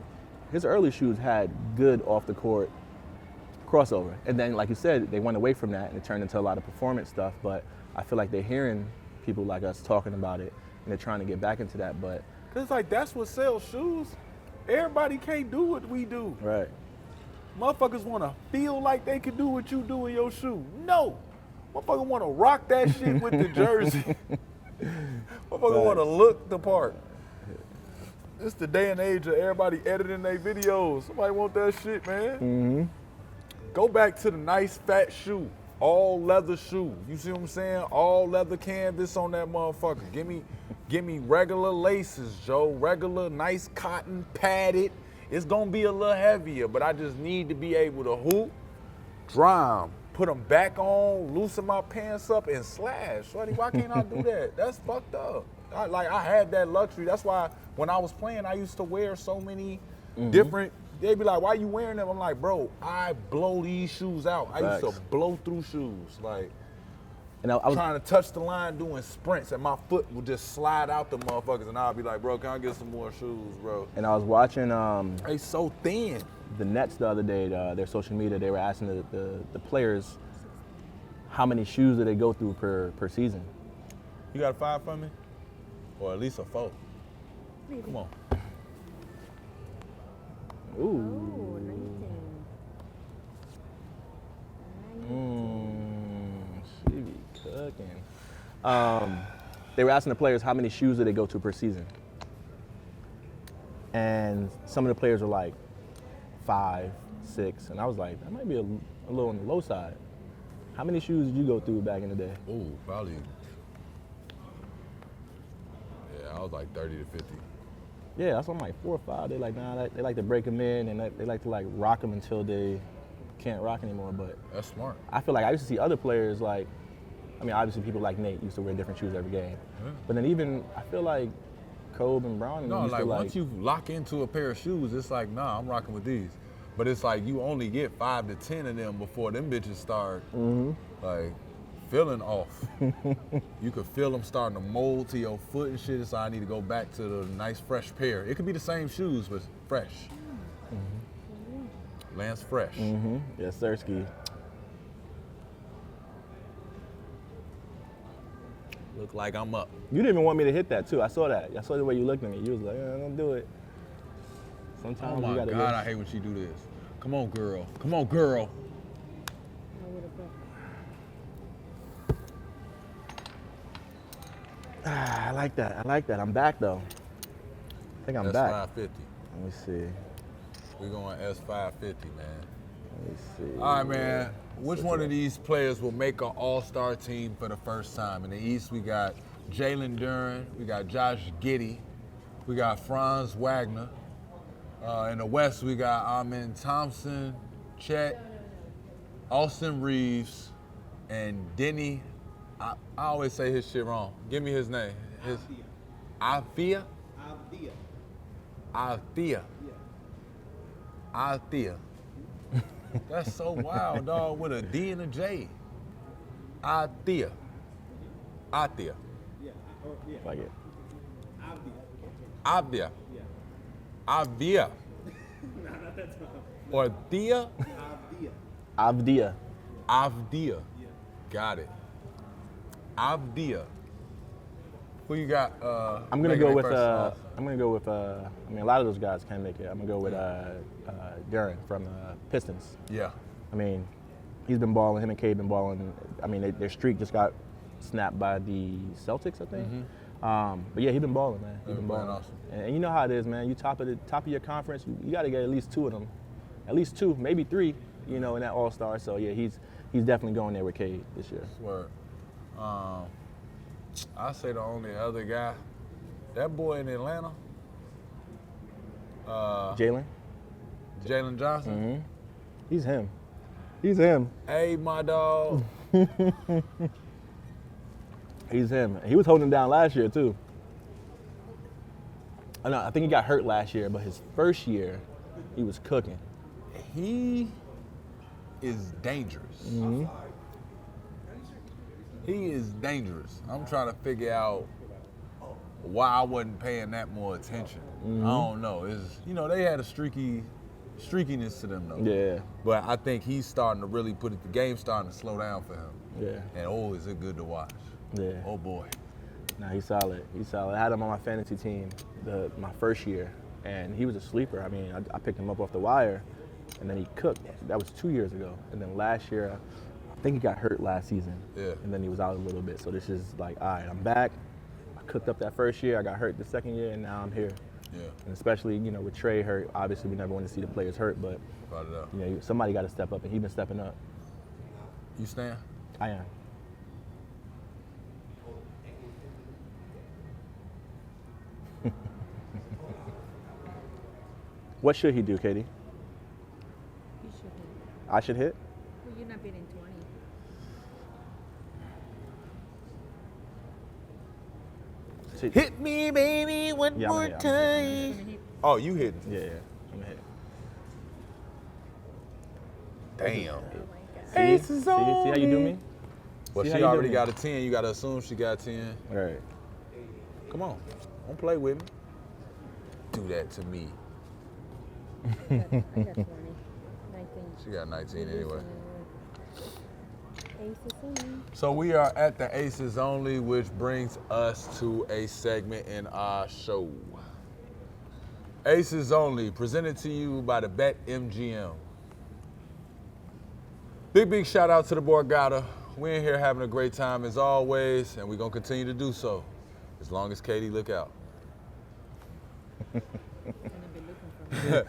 Speaker 2: his early shoes had good off the court crossover. And then, like you said, they went away from that and it turned into a lot of performance stuff. But I feel like they're hearing people like us talking about it and they're trying to get back into that. But
Speaker 1: it's like that's what sells shoes. Everybody can't do what we do.
Speaker 2: Right.
Speaker 1: Motherfuckers want to feel like they can do what you do in your shoe. No. Motherfuckers want to rock that shit with the jersey. Motherfuckers want to look the part. It's the day and age of everybody editing their videos. Somebody want that shit, man.
Speaker 2: Mm-hmm.
Speaker 1: Go back to the nice fat shoe, all leather shoe. You see what I'm saying? All leather canvas on that motherfucker. Give me regular laces, Joe. Regular, nice cotton, padded. It's gonna be a little heavier, but I just need to be able to hoop, dry 'em, put them back on, loosen my pants up, and slash. Shorty, why can't I do that? That's fucked up. I had that luxury. That's why when I was playing, I used to wear so many different. They'd be like, why you wearing them? I'm like, bro, I blow these shoes out. I used to blow through shoes. Like, and I was trying to touch the line doing sprints, and my foot would just slide out the motherfuckers, and I'd be like, bro, can I get some more shoes, bro?
Speaker 2: And I was watching
Speaker 1: they so thin.
Speaker 2: The Nets the other day, their social media, they were asking the players how many shoes do they go through per season.
Speaker 1: You got a 5 for me? Or at least a 4? Come on.
Speaker 2: Ooh. She be cooking. They were asking the players how many shoes do they go to per season. And some of the players were like 5, 6, and I was like, that might be a little on the low side. How many shoes did you go through back in the day?
Speaker 1: Ooh, probably. Yeah, I was like 30 to 50.
Speaker 2: Yeah, that's what I'm like 4 or 5. They like, nah, they like to break them in and they like to like rock them until they can't rock anymore. But
Speaker 1: that's smart.
Speaker 2: I feel like I used to see other players like, I mean, obviously people like Nate used to wear different shoes every game. Yeah. But then even, I feel like Kobe and Brown.
Speaker 1: No, like once you lock into a pair of shoes, it's like, nah, I'm rocking with these. But it's like you only get 5 to 10 of them before them bitches start like feeling off. You could feel them starting to mold to your foot and shit. So I need to go back to the nice fresh pair. It could be the same shoes, but fresh. Lance fresh.
Speaker 2: Yes, Sirski.
Speaker 1: Look like I'm up.
Speaker 2: You didn't even want me to hit that too. I saw that. I saw the way you looked at me. You was like, don't do it. Sometimes
Speaker 1: oh my God, I hate when she do this. Come on, girl. Come on, girl.
Speaker 2: I like that. I like that. I'm back though. I think I'm back.
Speaker 1: S550.
Speaker 2: Let me see.
Speaker 1: We're going S550, man.
Speaker 2: Let me see.
Speaker 1: All right, man. Which one of these players will make an all-star team for the first time? In the East, we got Jalen Duren. We got Josh Giddey. We got Franz Wagner. In the West, we got Amen Thompson, Chet, Austin Reeves, and Denny. I always say his shit wrong. Give me his name. Althea? Althea. That's so wild, dog, with a D and a J. Althea.
Speaker 2: Like it.
Speaker 1: Althea. Avia. Or Thea?
Speaker 2: Avdia.
Speaker 1: Avdia. Got it. Avdia. Who you got?
Speaker 2: I'm gonna
Speaker 1: making
Speaker 2: go
Speaker 1: their
Speaker 2: with.
Speaker 1: first sauce?
Speaker 2: I'm gonna go with. I mean, a lot of those guys can make it. I'm gonna go with Dillon from Pistons.
Speaker 1: Yeah.
Speaker 2: I mean, he's been balling. Him and Cade been balling. I mean, their streak just got snapped by the Celtics, I think. But yeah, he's been balling, man. He's been balling.
Speaker 1: Awesome.
Speaker 2: And you know how it is, man. You top of your conference. You got to get at least 2 of them, at least 2, maybe 3. You know, in that All Star. So yeah, he's definitely going there with Cade this year.
Speaker 1: Word. I say the only other guy, that boy in Atlanta,
Speaker 2: Jalen
Speaker 1: Johnson.
Speaker 2: He's him. He's him.
Speaker 1: Hey, my dog.
Speaker 2: He's him. He was holding him down last year too. I think he got hurt last year, but his first year, he was cooking.
Speaker 1: He is dangerous. He is dangerous. I'm trying to figure out why I wasn't paying that more attention. I don't know. It's, they had a streakiness to them though.
Speaker 2: Yeah.
Speaker 1: But I think he's starting to really put it. The game's starting to slow down for him.
Speaker 2: Yeah.
Speaker 1: And is it good to watch?
Speaker 2: Yeah.
Speaker 1: Oh boy.
Speaker 2: Nah, he's solid. He's solid. I had him on my fantasy team my first year, and he was a sleeper. I mean, I picked him up off the wire, and then he cooked. That was 2 years ago. And then last year, I think he got hurt last season.
Speaker 1: Yeah.
Speaker 2: And then he was out a little bit. So this is like, all right, I'm back. I cooked up that first year. I got hurt the second year, and now I'm here.
Speaker 1: Yeah.
Speaker 2: And especially, with Trey hurt, obviously we never want to see the players hurt, but somebody got to step up, and he's been stepping up.
Speaker 1: You stand?
Speaker 2: I am. What should he do, Katie?
Speaker 3: You should hit.
Speaker 2: I should hit?
Speaker 3: Well, you're not bidding 20.
Speaker 1: Hit me, baby, one
Speaker 2: Yeah,
Speaker 1: more
Speaker 2: I'm
Speaker 1: time.
Speaker 3: Gonna hit.
Speaker 1: Oh, you hitting?
Speaker 2: Yeah, I'm gonna hit.
Speaker 1: Damn.
Speaker 3: Oh my God.
Speaker 2: See how you do me?
Speaker 1: Well,
Speaker 2: See how
Speaker 1: she
Speaker 2: you
Speaker 1: already
Speaker 2: do me?
Speaker 1: got a 10. You got to assume she got 10.
Speaker 2: All right.
Speaker 1: Come on. Don't play with me. Do that to me.
Speaker 3: I got 20. 19.
Speaker 1: She got 19 anyway.
Speaker 3: Aces in.
Speaker 1: So we are at the Aces Only, which brings us to a segment in our show. Aces Only, presented to you by the Bet MGM. Big shout out to the Borgata. We're in here having a great time as always, and we're gonna continue to do so as long as Katie look out.
Speaker 3: Gonna be looking for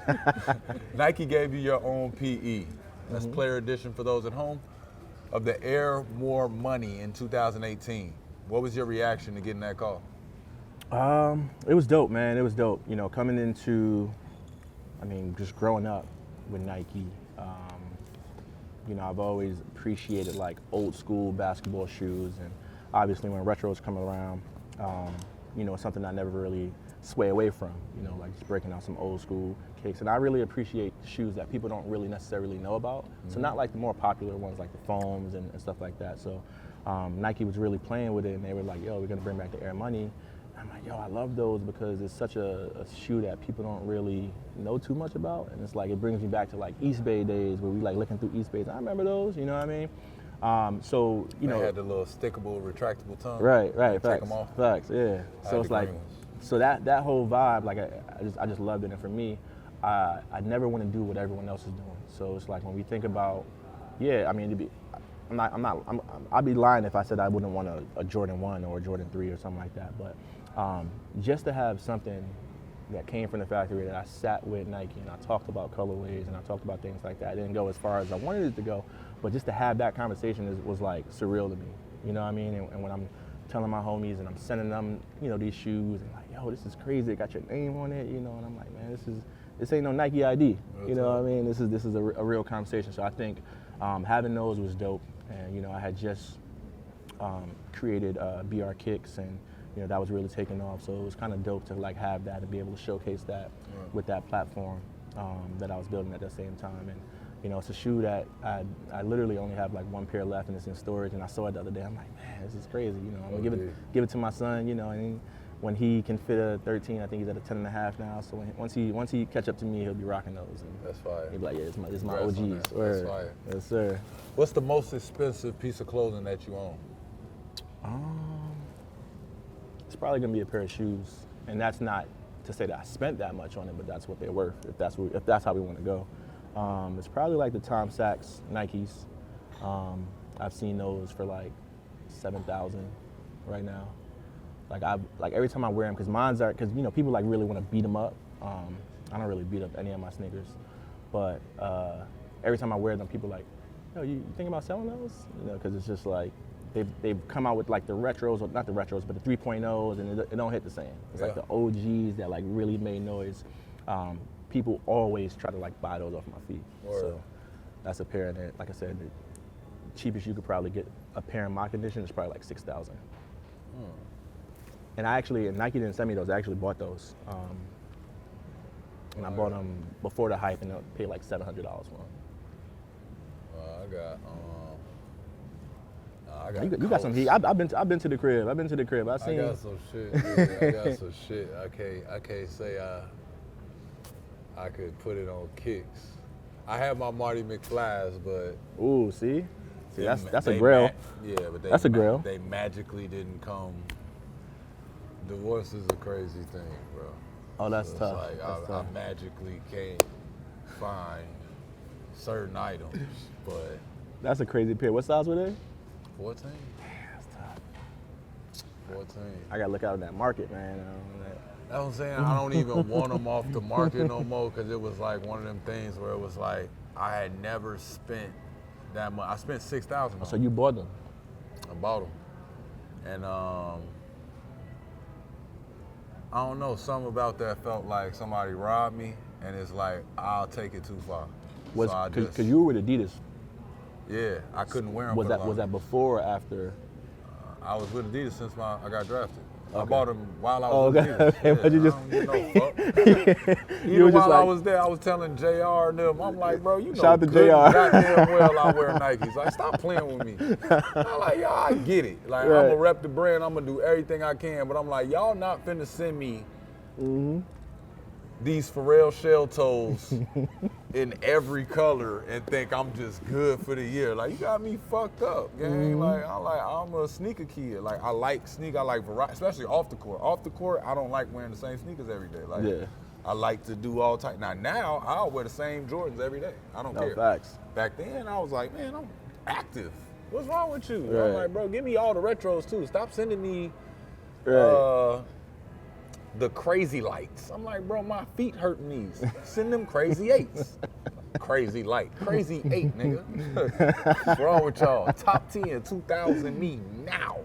Speaker 3: me.
Speaker 1: Nike gave you your own PE. That's player edition for those at home of the Air More Money in 2018. What was your reaction to getting that call?
Speaker 2: It was dope, man. It was dope. Coming into, just growing up with Nike, I've always appreciated like old school basketball shoes, and obviously when retro's coming around, it's something I never really sway away from, like just breaking out some old school kicks. And I really appreciate shoes that people don't really necessarily know about. So not like the more popular ones like the foams and stuff like that. So Nike was really playing with it, and they were like, yo, we're gonna bring back the Air Money. I'm like, yo, I love those because it's such a shoe that people don't really know too much about. And it's like, it brings me back to like East Bay days where we like looking through East Bays. I remember those, you know what I mean?
Speaker 1: They had the little stickable, retractable tongue.
Speaker 2: Right,
Speaker 1: Take
Speaker 2: facts,
Speaker 1: them off.
Speaker 2: facts, yeah.
Speaker 1: I
Speaker 2: So
Speaker 1: had
Speaker 2: it's
Speaker 1: the
Speaker 2: like,
Speaker 1: green ones.
Speaker 2: so that whole vibe, like I just loved it. And for me, I never want to do what everyone else is doing. So it's like when we think about, I'd be lying if I said I wouldn't want a Jordan 1 or a Jordan 3 or something like that. But just to have something that came from the factory that I sat with Nike and I talked about colorways and I talked about things like that. I didn't go as far as I wanted it to go, but just to have that conversation was like surreal to me. You know what I mean? And when I'm telling my homies and I'm sending them, these shoes and like, yo, this is crazy. It got your name on it, and I'm like, man, this ain't no Nike ID. You know what I mean? This is a real conversation. So I think having those was dope. And I had just created BR Kicks, and that was really taking off. So it was kind of dope to like have that and be able to showcase that with that platform that I was building at the same time. And it's a shoe that I literally only have like one pair left, and it's in storage. And I saw it the other day. I'm like, man, this is crazy. I'm gonna give it to my son. And when he can fit a 13, I think he's at a 10.5 now. So once he catch up to me, he'll be rocking those. And
Speaker 1: That's fire.
Speaker 2: he'll be like, yeah, it's my
Speaker 1: Congrats on
Speaker 2: OGs.
Speaker 1: that.
Speaker 2: Word.
Speaker 1: That's fire.
Speaker 2: Yes, sir.
Speaker 1: What's the most expensive piece of clothing that you own?
Speaker 2: It's probably gonna be a pair of shoes, and that's not to say that I spent that much on it, but that's what they're worth. If that's how we want to go, it's probably like the Tom Sachs Nikes. I've seen those for like 7,000 right now. Like every time I wear them, because people like really want to beat them up. I don't really beat up any of my sneakers, but every time I wear them, people like, yo, you think about selling those? Because it's just like they've come out with like the retros, or not the retros, but the 3.0s, and it don't hit the same. It's like the OGs that like really made noise. People always try to like buy those off my feet.
Speaker 1: Word.
Speaker 2: So that's a pair, and like I said, the cheapest you could probably get a pair in my condition is probably like 6,000. And Nike didn't send me those. I actually bought those. And I bought them before the hype, and I paid like $700 for them.
Speaker 1: I got
Speaker 2: You got some heat. I've been to the crib. I seen.
Speaker 1: I got some shit. Yeah, I got some shit. I can't say I could put it on kicks. I have my Marty McFly's, but
Speaker 2: Ooh, see, that's a grail.
Speaker 1: But
Speaker 2: That's a grail.
Speaker 1: They magically didn't come. Divorce is a crazy thing, bro.
Speaker 2: Oh, that's
Speaker 1: So
Speaker 2: tough.
Speaker 1: It's like
Speaker 2: That's
Speaker 1: I
Speaker 2: tough.
Speaker 1: magically can't find certain items, but
Speaker 2: That's a crazy pair. What size were they?
Speaker 1: 14.
Speaker 2: That's tough.
Speaker 1: 14.
Speaker 2: I gotta look out in that market, man.
Speaker 1: That's what I'm saying. I don't even want them off the market no more, because it was like one of them things where it was like I had never spent that much. I spent $6,000.
Speaker 2: So you bought them?
Speaker 1: I bought them, and I don't know, something about that felt like somebody robbed me, and it's like I'll take it too far.
Speaker 2: Because you were with Adidas.
Speaker 1: Yeah, I couldn't wear them.
Speaker 2: Was that before or after?
Speaker 1: I was with Adidas since I got drafted. I
Speaker 2: Okay.
Speaker 1: bought them while I was with Adidas.
Speaker 2: Okay, but you just
Speaker 1: I don't give no fuck.
Speaker 2: you were just
Speaker 1: while I
Speaker 2: like,
Speaker 1: was there, I was telling JR and them, I'm like, bro, you know
Speaker 2: Shout out to
Speaker 1: good
Speaker 2: JR.
Speaker 1: goddamn well I wear Nikes. Like, stop playing with me. I'm like, y'all, I get it. Like,
Speaker 2: Right.
Speaker 1: I'm gonna rep the brand, I'm gonna do everything I can, but I'm like, y'all not finna send me these Pharrell shell toes in every color and think I'm just good for the year. Like, you got me fucked up, gang. I'm a sneaker kid. Like, I like sneaker, I like variety, especially off the court. Off the court, I don't like wearing the same sneakers every day. Like,
Speaker 2: Yeah.
Speaker 1: I like to do all type. Now I'll wear the same Jordans every day. I don't care.
Speaker 2: facts.
Speaker 1: Back then, I was like, man, I'm active. What's wrong with you?
Speaker 2: Right.
Speaker 1: I'm like, bro, give me all the retros too. Stop sending me
Speaker 2: Right.
Speaker 1: the crazy lights. I'm like, bro, my feet hurting these. Send them crazy 8s. Crazy light. Crazy 8, nigga. What's wrong with y'all? Top 10, 2000 me now.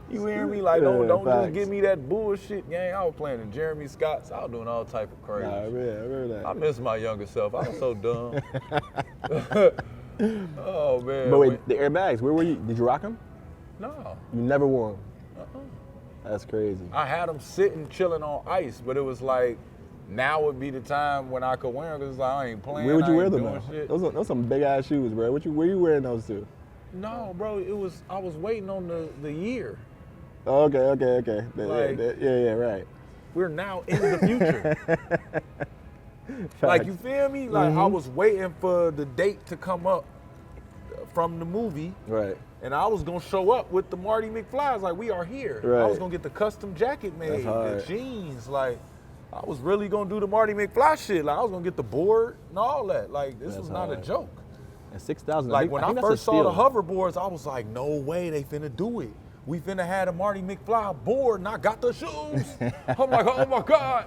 Speaker 1: You hear me? Like, don't
Speaker 2: facts.
Speaker 1: just give me that bullshit, gang. I was playing in Jeremy Scott's. I was doing all type of crazy.
Speaker 2: Nah, I remember that.
Speaker 1: I miss my younger self. I was so dumb. Oh, man.
Speaker 2: But wait, the airbags, where were you? Did you rock them?
Speaker 1: No.
Speaker 2: You never wore them.
Speaker 1: Uh-uh.
Speaker 2: That's crazy.
Speaker 1: I had them sitting, chilling on ice, but it was like, now would be the time when I could wear them, because I ain't playing.
Speaker 2: Where would you
Speaker 1: I
Speaker 2: wear
Speaker 1: ain't
Speaker 2: them
Speaker 1: doing
Speaker 2: now?
Speaker 1: shit.
Speaker 2: Those are some big ass shoes, bro. Where you wearing those to?
Speaker 1: No, bro, I was waiting on the year.
Speaker 2: Oh, okay.
Speaker 1: Like-
Speaker 2: Yeah, right.
Speaker 1: We're now in the future. Like, you feel me? Like, I was waiting for the date to come up from the movie,
Speaker 2: Right.
Speaker 1: and I was gonna show up with the Marty McFly's, like, we are here. I
Speaker 2: Right.
Speaker 1: was gonna get the custom jacket made,
Speaker 2: That's hard.
Speaker 1: the jeans, like, I was really gonna do the Marty McFly shit. Like, I was gonna get the board and all that. Like, this
Speaker 2: That's
Speaker 1: was not a
Speaker 2: hard.
Speaker 1: joke.
Speaker 2: And 6,000.
Speaker 1: Like, when I first saw the
Speaker 2: steal.
Speaker 1: hoverboards, I was like, no way they finna do it. We finna have a Marty McFly board, and I got the shoes. I'm like, oh my God.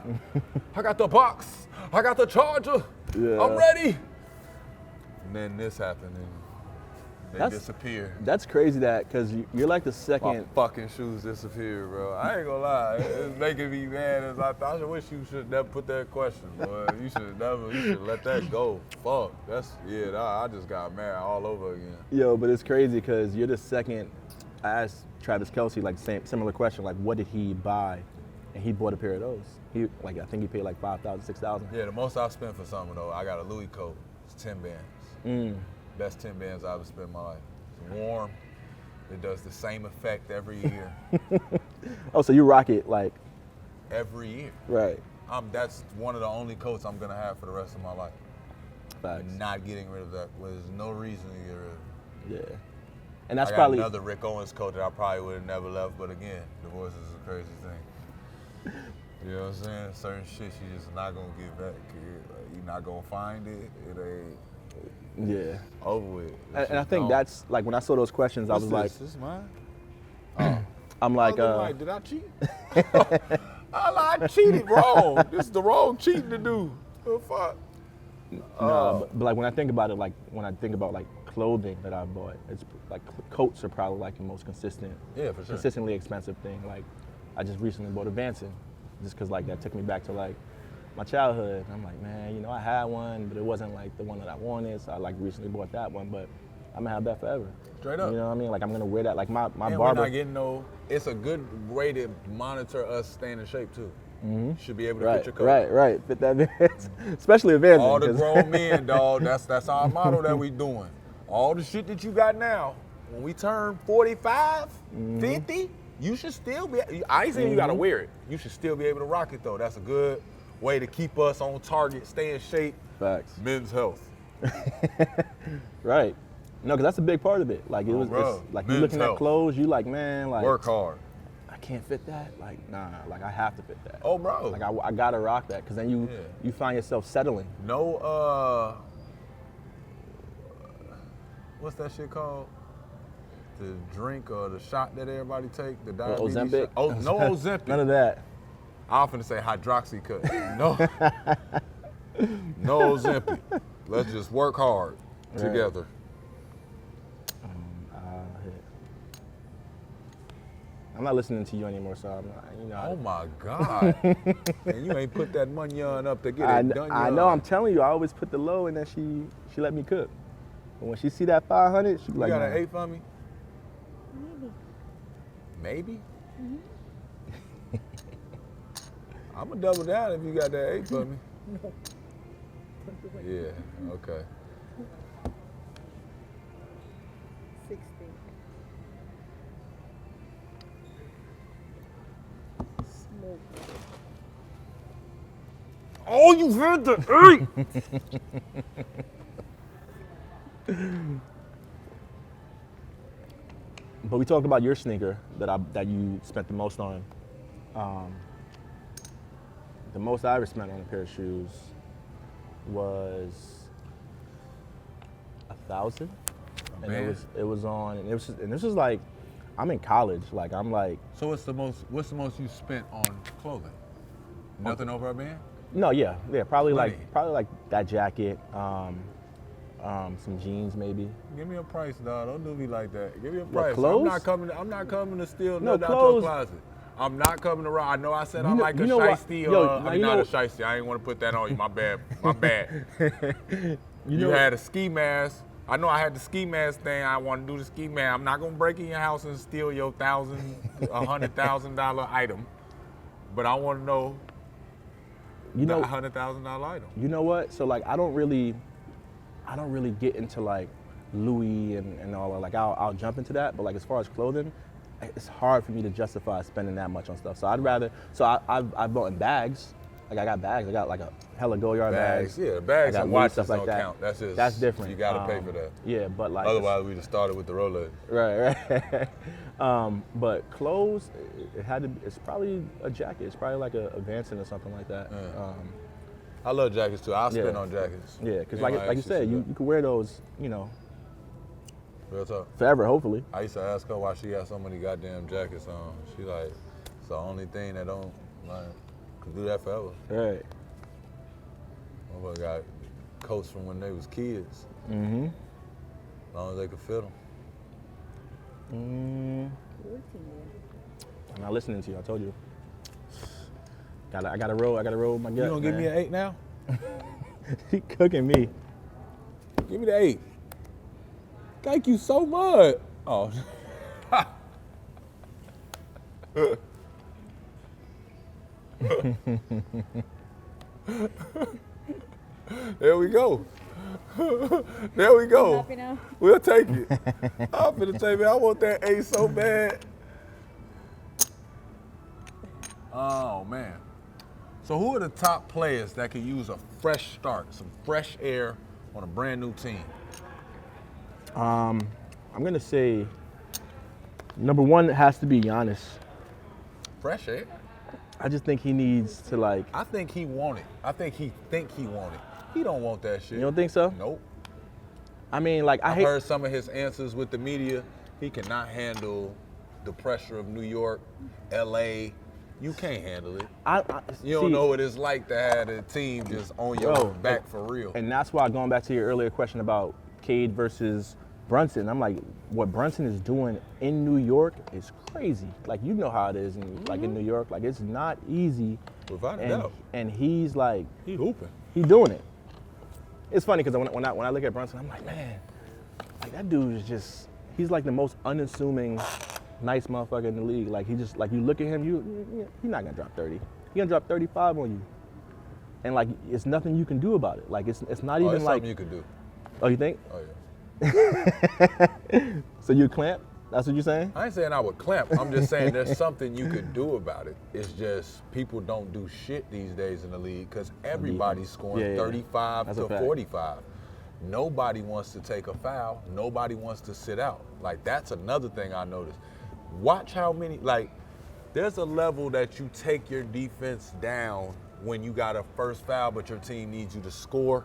Speaker 1: I got the box. I got the charger.
Speaker 2: Yeah.
Speaker 1: I'm ready. And then this happened, and they
Speaker 2: That's-
Speaker 1: disappeared.
Speaker 2: That's crazy because you're like the
Speaker 1: My
Speaker 2: second.
Speaker 1: fucking shoes disappeared, bro. I ain't gonna lie. It's making me mad. As I wish you should never put that question, boy. You should let that go. Fuck. I just got mad all over again.
Speaker 2: Yo, but it's crazy because you're the second. I asked Travis Kelce like similar question, like what did he buy, and he bought a pair of those. I think he paid like 5,000, 6,000.
Speaker 1: Yeah, the most I've spent for something though, I got a Louis coat. It's 10 bands. Best 10 bands I've ever spent in my life. It's warm. It does the same effect every year.
Speaker 2: Oh, so you rock it like
Speaker 1: every year.
Speaker 2: Right.
Speaker 1: That's one of the only coats I'm gonna have for the rest of my life.
Speaker 2: Facts.
Speaker 1: Not getting rid of that. There's no reason to get rid of it.
Speaker 2: Yeah. And that's
Speaker 1: I got
Speaker 2: probably
Speaker 1: another Rick Owens coat that I probably would have never left, but again, divorce is a crazy thing. You know what I'm saying? Certain shit you just not gonna get back, kid. Like, you're not gonna find it. It ain't
Speaker 2: yeah.
Speaker 1: over with.
Speaker 2: And I think that's like when I saw those questions, I was like,
Speaker 1: this is mine.
Speaker 2: I'm like,
Speaker 1: Did I cheat? I cheated wrong. This is the wrong cheating to do. The fuck?
Speaker 2: no, but like when I think about it, like when I think about like clothing that I bought, it's like coats are probably like the most consistently expensive thing. Like I just recently bought a Vanson, just because like that took me back to like my childhood. And I'm like, man, you know, I had one, but it wasn't like the one that I wanted, so I like recently bought that one, but I'm gonna have that forever.
Speaker 1: Straight up.
Speaker 2: You know what I mean? Like I'm gonna wear that. Like my
Speaker 1: And
Speaker 2: Barber.
Speaker 1: we're not getting it's a good way to monitor us staying in shape too. You should be able to fit your coat.
Speaker 2: Right. Fit that Vans, especially a Vans.
Speaker 1: All the grown men, dog. That's our motto that we doing. All the shit that you got now, when we turn 45, 50, you should still be. I ain't saying you gotta wear it. You should still be able to rock it though. That's a good way to keep us on target, stay in shape.
Speaker 2: Facts.
Speaker 1: Men's health.
Speaker 2: Right. No, because that's a big part of it. Like it's like you looking at clothes, you like, man, like
Speaker 1: work hard.
Speaker 2: I can't fit that. Like, nah, like I have to fit that.
Speaker 1: Oh, bro.
Speaker 2: Like I gotta rock that, because then you find yourself settling.
Speaker 1: No, what's that shit called? The drink or the shot that everybody take, the diabetes
Speaker 2: Ozempic?
Speaker 1: shot? Oh, no Ozempic.
Speaker 2: None of that.
Speaker 1: I was finna say hydroxycut. No. No Ozempic. Let's just work hard together.
Speaker 2: I'm not listening to you anymore, so I'm not, you know.
Speaker 1: Oh my God. And you ain't put that money on up to get it done.
Speaker 2: I know, I'm telling you, I always put the low, and then she let me cook. But when she see that 500, she be like,
Speaker 1: you got
Speaker 2: nah.
Speaker 1: an 8 for me?
Speaker 3: Maybe.
Speaker 1: Maybe? I'm gonna double down if you got that 8 for me.
Speaker 3: No.
Speaker 1: Yeah, okay.
Speaker 3: 60. Smoke.
Speaker 1: Oh, you heard the 8!
Speaker 2: But we talked about your sneaker that you spent the most on. The most I ever spent on a pair of shoes was $1,000, and it was on, and this was like, I'm in college, like I'm like.
Speaker 1: So what's the most you spent on clothing? Nothing over a band?
Speaker 2: No, yeah, probably
Speaker 1: Money.
Speaker 2: like that jacket, some jeans maybe.
Speaker 1: Give me a price, dog. Don't do me like that. Give me a price.
Speaker 2: Clothes?
Speaker 1: I'm not coming to steal
Speaker 2: No,
Speaker 1: nothing out
Speaker 2: clothes.
Speaker 1: your closet. I'm not coming to rob. I know I said I'm
Speaker 2: know-
Speaker 1: like a
Speaker 2: you know what?
Speaker 1: shiesty.
Speaker 2: Yo,
Speaker 1: I mean, not a shiesty. I ain't want to put that on you. My bad. My bad. You had a ski mask. I know I had the ski mask thing. I want to do the ski mask. I'm not gonna break in your house and steal your $100,000 item, but I want to know
Speaker 2: You know,
Speaker 1: the $100,000 item.
Speaker 2: You know what? So like I don't really get into like Louis and all that. Like I'll jump into that, but like as far as clothing, it's hard for me to justify spending that much on stuff. So I've bought in bags. Like I got bags. I got like a hella Goyard bags.
Speaker 1: Yeah, bags
Speaker 2: I got
Speaker 1: and
Speaker 2: Louis
Speaker 1: watches
Speaker 2: stuff like
Speaker 1: don't
Speaker 2: that.
Speaker 1: count.
Speaker 2: That's different.
Speaker 1: You gotta pay for that.
Speaker 2: Yeah, but like
Speaker 1: Otherwise, we just started with the Rolex.
Speaker 2: Right. But clothes, it's probably a jacket. It's probably like a Vanson or something like that.
Speaker 1: I love jackets too. I'll spend on jackets.
Speaker 2: Yeah, because like you said, you can wear those, you know,
Speaker 1: real talk.
Speaker 2: forever, hopefully.
Speaker 1: I used to ask her why she got so many goddamn jackets on. She like, it's the only thing that don't like could do that forever.
Speaker 2: Right.
Speaker 1: Motherfucker got coats from when they was kids.
Speaker 2: Mm-hmm.
Speaker 1: As long as they could fit them.
Speaker 3: 14 then.
Speaker 2: I'm not listening to you. I told you. I gotta roll my gut.
Speaker 1: You gonna give me an 8 now?
Speaker 2: He cooking me.
Speaker 1: Give me the 8. Thank you so much. Oh. There we go. There we go.
Speaker 3: Happy now?
Speaker 1: We'll take it. I'm finna tell you, I want that 8 so bad. Oh, man. So who are the top players that could use a fresh start, some fresh air on a brand new team?
Speaker 2: I'm gonna say number one has to be Giannis.
Speaker 1: Fresh air?
Speaker 2: I just think he needs to like.
Speaker 1: I think he want it. I think he want it. He don't want that shit.
Speaker 2: You don't think so?
Speaker 1: Nope.
Speaker 2: I mean, like
Speaker 1: I've heard some of his answers with the media. He cannot handle the pressure of New York, LA. You can't handle it. You don't know what it's like to have a team just on your back for real.
Speaker 2: And that's why, going back to your earlier question about Cade versus Brunson, I'm like, what Brunson is doing in New York is crazy. Like, you know how it is like in New York. Like, it's not easy.
Speaker 1: Without a doubt.
Speaker 2: And he's like,
Speaker 1: he hooping.
Speaker 2: He doing it. It's funny because when I look at Brunson, I'm like, man, like that dude is just, he's like the most unassuming, nice motherfucker in the league. Like, he just, like, you look at him, he's not gonna drop 30. He's gonna drop 35 on you. And like, it's nothing you can do about it. Like, it's not even
Speaker 1: it's
Speaker 2: like.
Speaker 1: Something you could do.
Speaker 2: Oh, you think?
Speaker 1: Oh, yeah.
Speaker 2: So you clamp? That's what you're saying?
Speaker 1: I ain't saying I would clamp. I'm just saying there's something you could do about it. It's just people don't do shit these days in the league because everybody's scoring 35 to 45. Nobody wants to take a foul. Nobody wants to sit out. Like, that's another thing I noticed. Watch how many, like, there's a level that you take your defense down when you got a first foul but your team needs you to score.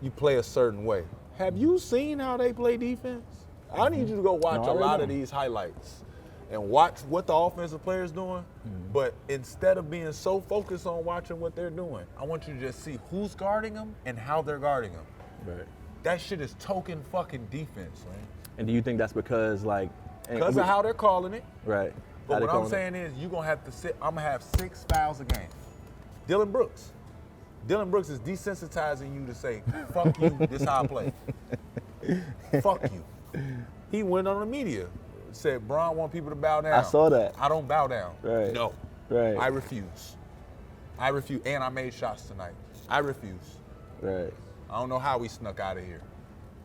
Speaker 1: You play a certain way. Have you seen how they play defense? I need you to go watch a lot of these highlights and watch what the offensive player's doing. But instead of being so focused on watching what they're doing, I want you to just see who's guarding them and how they're guarding them.
Speaker 2: Right.
Speaker 1: That shit is token fucking defense, man.
Speaker 2: And do you think that's because, like...
Speaker 1: Because of how they're calling it.
Speaker 2: Right.
Speaker 1: But what I'm saying is you're going to have to sit, I'm going to have 6 fouls a game. Dillon Brooks is desensitizing you to say, fuck you, this how I play. Fuck you. He went on the media, said, Bron want people to bow down.
Speaker 2: I saw that.
Speaker 1: I don't bow down.
Speaker 2: Right.
Speaker 1: No.
Speaker 2: Right.
Speaker 1: I refuse. And I made shots tonight. I refuse.
Speaker 2: Right.
Speaker 1: I don't know how we snuck out of here.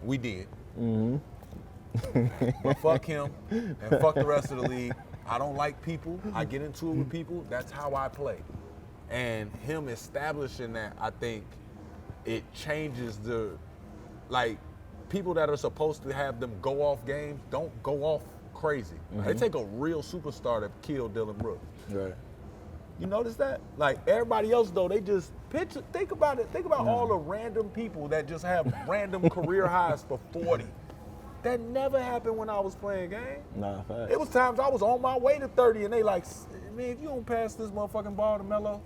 Speaker 1: We did.
Speaker 2: Mm-hmm.
Speaker 1: But fuck him and fuck the rest of the league. I don't like people. I get into it with people. That's how I play. And him establishing that, I think it changes the, like, people that are supposed to have them go off games don't go off crazy. They take a real superstar to kill Dillon Brooks.
Speaker 2: Right.
Speaker 1: You notice that? Like, everybody else, though, they just pitch. Think about it. Think about all the random people that just have random career highs for 40. That never happened when I was playing game.
Speaker 2: Nah, facts.
Speaker 1: It was times I was on my way to 30 and they like, man, if you don't pass this motherfucking ball to Melo,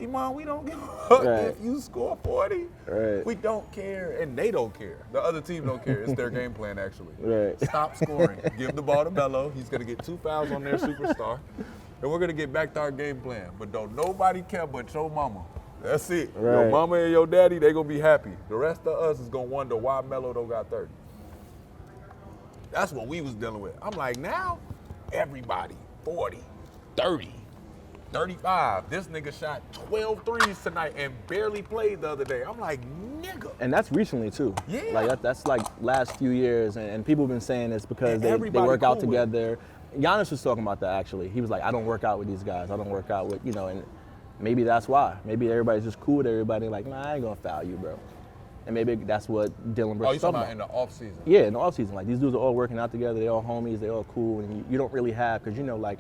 Speaker 1: Iman, we don't give a fuck if you score 40.
Speaker 2: Right.
Speaker 1: We don't care, and they don't care. The other team don't care. It's their game plan, actually.
Speaker 2: Right.
Speaker 1: Stop scoring. Give the ball to Melo. He's going to get 2 fouls on their superstar, and we're going to get back to our game plan. But don't nobody care but your mama. That's it.
Speaker 2: Right.
Speaker 1: Your mama and your daddy, they going to be happy. The rest of us is going to wonder why Melo don't got 30. That's what we was dealing with. I'm like, now, everybody, 40, 30. 35. This nigga shot 12 threes tonight and barely played the other day. I'm like, nigga.
Speaker 2: And that's recently too.
Speaker 1: Yeah.
Speaker 2: Like that's like last few years, and people have been saying it's because they work out
Speaker 1: cool
Speaker 2: together. Giannis was talking about that actually. He was like, I don't work out with these guys. I don't work out with, and maybe that's why. Maybe everybody's just cool with everybody. Like, nah, I ain't gonna foul you, bro. And maybe that's what Dillon Brooks
Speaker 1: you
Speaker 2: is
Speaker 1: talking
Speaker 2: talking
Speaker 1: about in the off season?
Speaker 2: Yeah, in the off season. Like these dudes are all working out together. They all homies. They all cool, and you don't really have because like.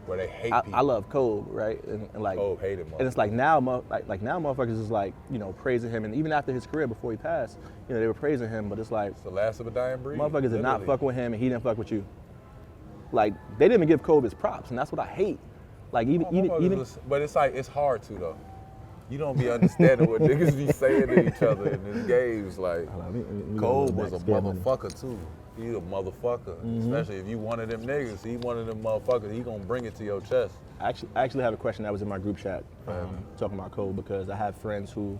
Speaker 1: Where they hate people.
Speaker 2: I love Kobe, right? And like
Speaker 1: Kobe hated him.
Speaker 2: And it's like now, now motherfuckers is like, praising him. And even after his career, before he passed, they were praising him. But it's like
Speaker 1: it's the last of a dying breed.
Speaker 2: Motherfuckers did not fuck with him, and he didn't fuck with you. Like they didn't even give Kobe his props, and that's what I hate. Like even.
Speaker 1: But it's like it's hard to though. You don't be understanding what niggas be saying to each other in these games. Like Kobe was a motherfucker too. He a motherfucker, especially if you one of them niggas. He one of them motherfuckers. He gonna bring it to your chest.
Speaker 2: I actually have a question that was in my group chat talking about Kobe because I have friends who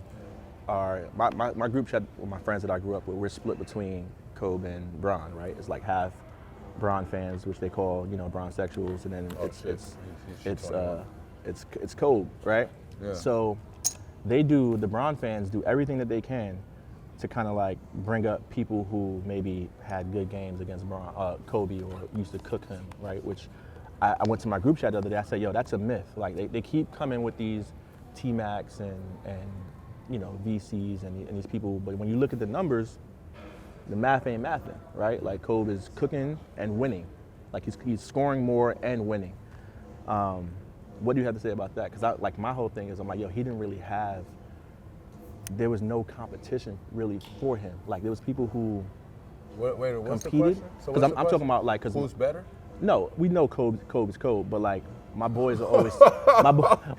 Speaker 2: are my group chat with my friends that I grew up with. We're split between Kobe and Bron, right? It's like half Bron fans, which they call Bron sexuals, and then it's Kobe, right?
Speaker 1: Yeah.
Speaker 2: So the Bron fans do everything that they can to kind of like bring up people who maybe had good games against Kobe or used to cook him, right? Which I went to my group chat the other day. I said, yo, that's a myth. Like they keep coming with these T-Macs and you know, VCs and these people, but when you look at the numbers, the math ain't mathing, right? Like Kobe is cooking and winning. Like he's scoring more and winning. What do you have to say about that? Because like my whole thing is, I'm like, yo, he didn't really have, there was no competition really for him. Like there was people who
Speaker 1: Wait, what's
Speaker 2: competed.
Speaker 1: the question? So
Speaker 2: Because
Speaker 1: what's the
Speaker 2: I'm talking
Speaker 1: question?
Speaker 2: about like,
Speaker 1: Who's better?
Speaker 2: No, we know Kobe's Kobe, but like my boys are always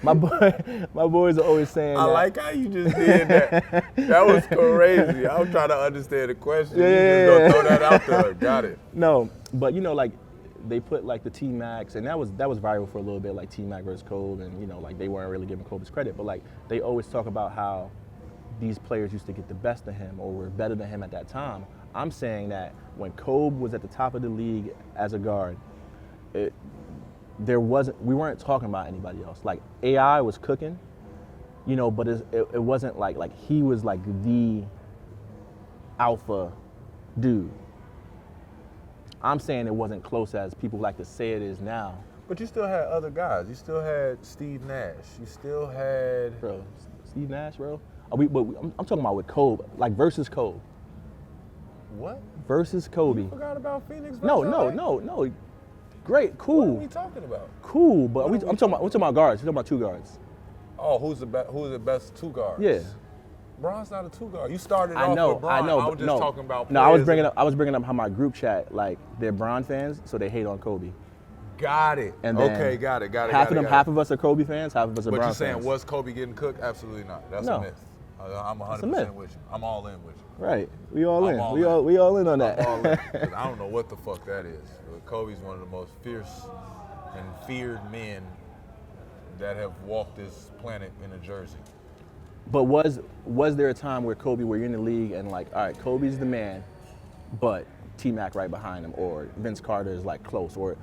Speaker 2: my boys are always saying
Speaker 1: I
Speaker 2: that.
Speaker 1: like how you just did that. That was crazy. I'm trying to understand the question.
Speaker 2: Yeah,
Speaker 1: You just gonna throw that out there. Got it.
Speaker 2: No, but you know, like they put like the T-Macs, and that was viral for a little bit, like T-Mac versus Kobe, and you know, like they weren't really giving Kobe's credit, but like they always talk about how these players used to get the best of him or were better than him at that time. I'm saying that when Kobe was at the top of the league as a guard, we weren't talking about anybody else. Like AI was cooking, you know, but it wasn't like he was like the alpha dude. I'm saying it wasn't close as people like to say it is now.
Speaker 1: But you still had other guys. You still had Steve Nash. You still had.
Speaker 2: Bro, Steve Nash, bro. I'm talking about with Kobe, like versus Kobe.
Speaker 1: What?
Speaker 2: Versus Kobe.
Speaker 1: You forgot about Phoenix versus
Speaker 2: No. Great,
Speaker 1: What
Speaker 2: cool.
Speaker 1: are we talking about?
Speaker 2: Cool, but
Speaker 1: What are we
Speaker 2: I'm talking about guards. We're talking about two guards.
Speaker 1: Oh, who's the best two guards?
Speaker 2: Yeah.
Speaker 1: Bron's not a two guard. You started
Speaker 2: I
Speaker 1: off
Speaker 2: know,
Speaker 1: with Bron.
Speaker 2: I know.
Speaker 1: I was
Speaker 2: but
Speaker 1: just
Speaker 2: no,
Speaker 1: talking about.
Speaker 2: No, I was
Speaker 1: players
Speaker 2: bringing up how my group chat, like they're Bron fans, so they hate on Kobe.
Speaker 1: Got it.
Speaker 2: And then
Speaker 1: Okay, got it.
Speaker 2: Half of us are Kobe fans, half of us are
Speaker 1: But
Speaker 2: Bron
Speaker 1: you're saying,
Speaker 2: fans.
Speaker 1: was Kobe getting cooked? Absolutely not. That's
Speaker 2: No.
Speaker 1: a myth. I'm 100%
Speaker 2: a myth.
Speaker 1: with you. I'm all in with you.
Speaker 2: Right, we all
Speaker 1: I'm
Speaker 2: in.
Speaker 1: all
Speaker 2: We
Speaker 1: in.
Speaker 2: all in on that.
Speaker 1: I'm all in. 'Cause I don't know what the fuck that is. But Kobe's one of the most fierce and feared men that have walked this planet in a jersey.
Speaker 2: But was there a time where Kobe, where you're in the league and like, all right, Kobe's the man, but T-Mac right behind him, or Vince Carter is like close, or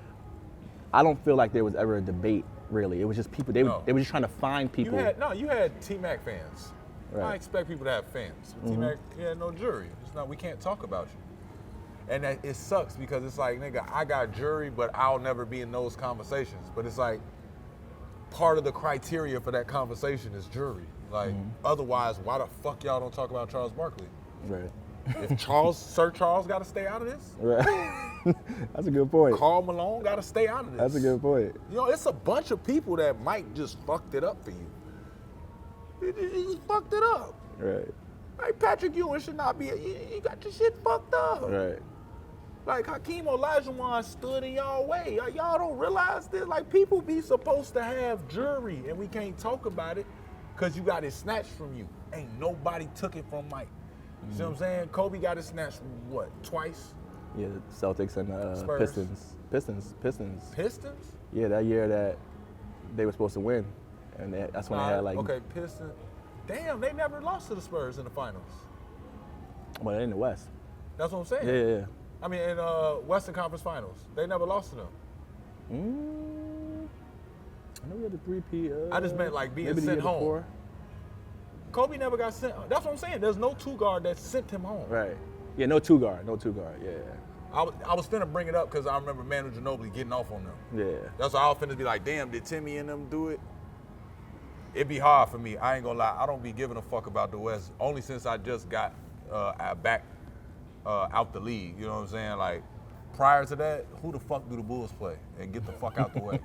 Speaker 2: I don't feel like there was ever a debate really. It was just people. They were just trying to find people.
Speaker 1: You had T-Mac fans.
Speaker 2: Right.
Speaker 1: I expect people to have fans. But T-Mac, he had no jury. It's not. We can't talk about you. And it sucks because it's like, nigga, I got jury, but I'll never be in those conversations. But it's like, part of the criteria for that conversation is jury. Like, otherwise, why the fuck y'all don't talk about Charles Barkley?
Speaker 2: Right.
Speaker 1: If Sir Charles got to stay out of this,
Speaker 2: Right. That's a good point.
Speaker 1: Karl Malone got to stay out of this.
Speaker 2: That's a good point.
Speaker 1: You know, it's a bunch of people that might just fucked it up for you. He just fucked it up.
Speaker 2: Right.
Speaker 1: Like, Patrick Ewing should not be, you got your shit fucked up.
Speaker 2: Right.
Speaker 1: Like, Hakeem Olajuwon stood in y'all way. Like, y'all don't realize this? Like, people be supposed to have jury, and we can't talk about it because you got it snatched from you. Ain't nobody took it from Mike. You see what I'm saying? Kobe got it snatched, what, twice?
Speaker 2: Yeah, Celtics and
Speaker 1: Spurs.
Speaker 2: Pistons.
Speaker 1: Pistons?
Speaker 2: Yeah, that year that they were supposed to win, and that's when they had like.
Speaker 1: Okay, Pistons. Damn, they never lost to the Spurs in the finals.
Speaker 2: Well, in the West.
Speaker 1: That's what I'm saying.
Speaker 2: Yeah.
Speaker 1: I mean, in Western Conference Finals, they never lost to them.
Speaker 2: I know we had the 3P.
Speaker 1: I just meant like being
Speaker 2: maybe the
Speaker 1: sent
Speaker 2: year
Speaker 1: home.
Speaker 2: before.
Speaker 1: Kobe never got sent. That's what I'm saying. There's no two guard that sent him home.
Speaker 2: Right. Yeah, no two guard. Yeah.
Speaker 1: I was finna bring it up because I remember Manu Ginobili getting off on them.
Speaker 2: Yeah.
Speaker 1: That's why I was finna be like, damn, did Timmy and them do it? It'd be hard for me. I ain't gonna lie. I don't be giving a fuck about the West. Only since I just got back out the league. You know what I'm saying? Like, prior to that, who the fuck do the Bulls play? And get the fuck out the way.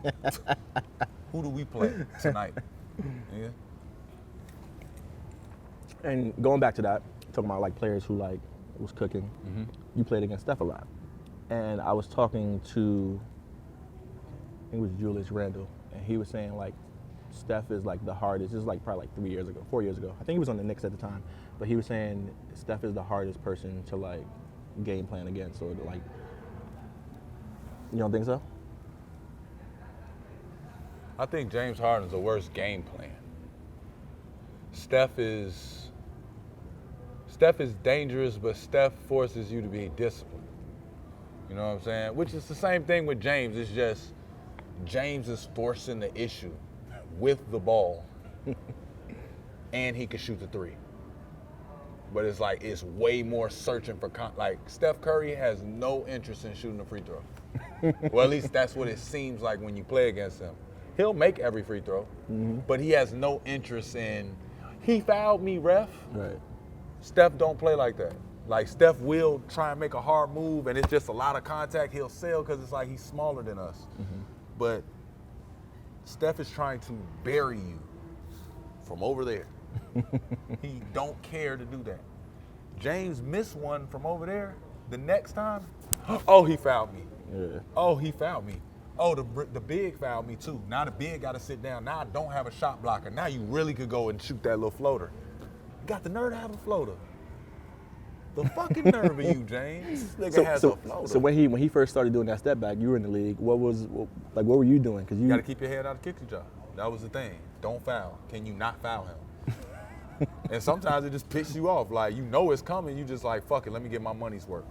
Speaker 1: Who do we play tonight? Yeah. And
Speaker 2: going back to that, talking about like players who like was cooking. You played against Steph a lot, and I was talking to, I think it was Julius Randle, and he was saying like Steph is like the hardest. This is like probably like 4 years ago. I think he was on the Knicks at the time, but he was saying Steph is the hardest person to like game plan against, or to like. You don't think so?
Speaker 1: I think James Harden's the worst game plan. Steph is dangerous, but Steph forces you to be disciplined. You know what I'm saying? Which is the same thing with James. It's just James is forcing the issue with the ball, and he can shoot the three. But it's like, it's way more searching for, like Steph Curry has no interest in shooting a free throw. Well, at least that's what it seems like when you play against him. He'll make every free throw, but he has no interest in, he fouled me, ref.
Speaker 2: Right.
Speaker 1: Steph don't play like that. Like, Steph will try and make a hard move, and it's just a lot of contact. He'll sell because it's like he's smaller than us. But Steph is trying to bury you from over there. He don't care to do that. James missed one from over there. The next time, oh, he fouled me.
Speaker 2: Yeah.
Speaker 1: Oh, he fouled me. Oh, the big fouled me too. Now the big got to sit down. Now I don't have a shot blocker. Now you really could go and shoot that little floater. You got the nerve to have a floater. The fucking nerve of you, James. This nigga has a floater.
Speaker 2: So when he first started doing that step back, you were in the league. What were you doing? Because
Speaker 1: you got to keep your head out of kick job. That was the thing. Don't foul. Can you not foul him? And sometimes it just pisses you off. Like, you know it's coming. You just like, fuck it, let me get my money's worth.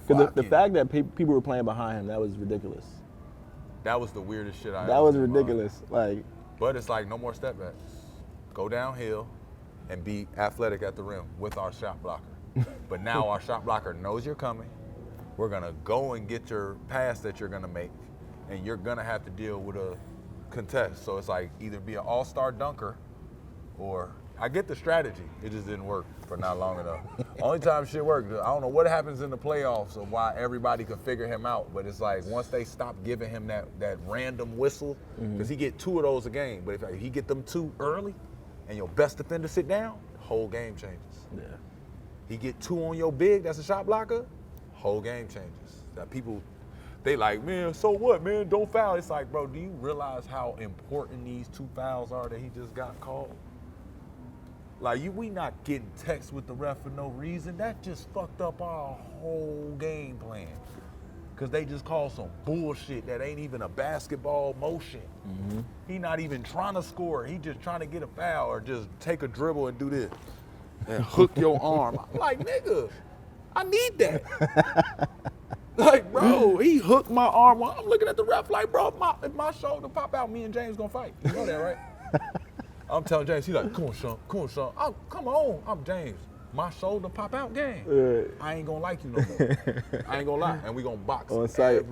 Speaker 2: Because the fact that people were playing behind him, that was ridiculous.
Speaker 1: That was the weirdest shit I ever
Speaker 2: That was
Speaker 1: seen in my life.
Speaker 2: ridiculous. Like,
Speaker 1: but it's like, no more step backs. Go downhill and be athletic at the rim with our shot blocker. But now our shot blocker knows you're coming. We're gonna go and get your pass that you're gonna make, and you're gonna have to deal with a contest. So it's like, either be an all-star dunker, or I get the strategy. It just didn't work for not long enough. Only time shit worked, I don't know what happens in the playoffs or why everybody could figure him out, but it's like, once they stop giving him that random whistle, because he get 2 of those a game, but if he get them 2 early and your best defender sit down, whole game changes.
Speaker 2: yeah.
Speaker 1: He get 2 on your big, that's a shot blocker, whole game changes. That people, they like, man, so what, man, don't foul. It's like, bro, do you realize how important these 2 fouls are that he just got called? Like, we not getting texts with the ref for no reason. That just fucked up our whole game plan. Because they just called some bullshit that ain't even a basketball motion. He not even trying to score. He just trying to get a foul or just take a dribble and do this and hook your arm. I'm like, nigga, I need that. Like, bro, he hooked my arm. I'm looking at the ref like, bro, if my shoulder pop out, me and James gonna fight. You know that, right? I'm telling James, he's like, come on, Sean. Oh, come on, I'm James. My shoulder pop out game. I ain't gonna like you no more. I ain't gonna lie. And we gonna box
Speaker 2: On site.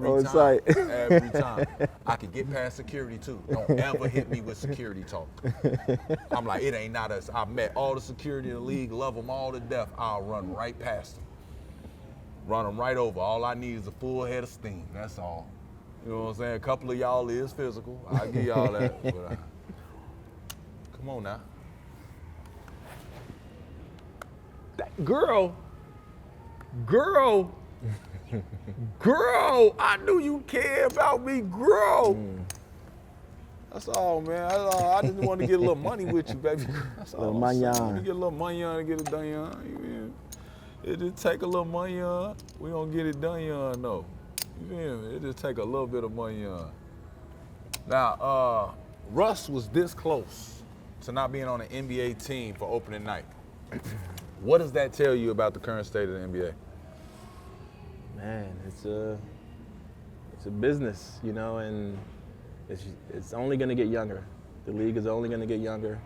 Speaker 1: Every time. I can get past security too. Don't ever hit me with security talk. I'm like, it ain't not us. I met all the security in the league, love them all to death. I'll run right past them. Run them right over. All I need is a full head of steam. That's all. You know what I'm saying? A couple of y'all is physical. I'll give y'all that. But come on now. That girl, I knew you cared about me, girl. That's all, man. That's all. I just wanted to get a little money with you, baby. That's all.
Speaker 2: Little money on.
Speaker 1: Get a little money on and get it done, you feel? It just take a little money on. We gonna get it done, no. You feel me? It just take a little bit of money on. Now, Russ was this close to not being on an NBA team for opening night. What does that tell you about the current state of the NBA?
Speaker 2: Man, it's a business, you know, and it's only going to get younger. The league is only going to get younger.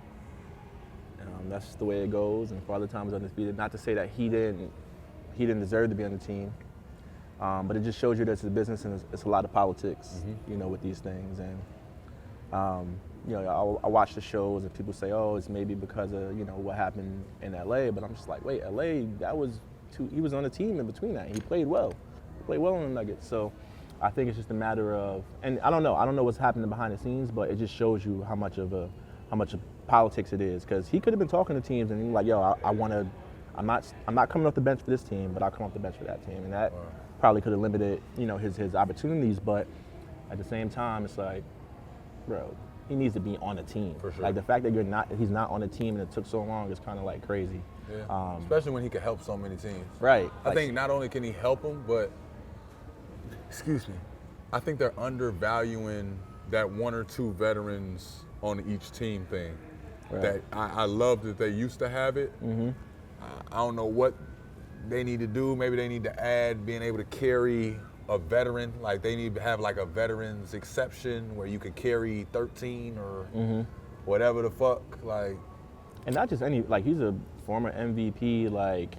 Speaker 2: That's just the way it goes. And Father Time is undefeated. Not to say that he didn't deserve to be on the team, but it just shows you that it's a business and it's a lot of politics, you know, with these things. And you know, I watch the shows and people say, oh, it's maybe because of, you know, what happened in LA, but I'm just like, wait, LA, he was on the team in between that. He played well. He played well on the Nuggets. So I think it's just a matter of, and I don't know what's happening behind the scenes, but it just shows you how much of politics it is. Because he could have been talking to teams and he was like, yo, I'm not coming off the bench for this team, but I'll come off the bench for that team. And that probably could have limited, you know, his opportunities, but at the same time, it's like, bro, he needs to be on the team.
Speaker 1: For sure.
Speaker 2: Like the fact that he's not on the team and it took so long is kind of like crazy.
Speaker 1: Yeah. Especially when he could help so many teams.
Speaker 2: Right.
Speaker 1: I think not only can he help them, but, I think they're undervaluing that 1 or 2 veterans on each team thing. Right. That I love that they used to have it. I don't know what they need to do. Maybe they need to add being able to carry a veteran, like they need to have like a veteran's exception where you could carry 13 or whatever the fuck, like.
Speaker 2: And not just any, like he's a former MVP, like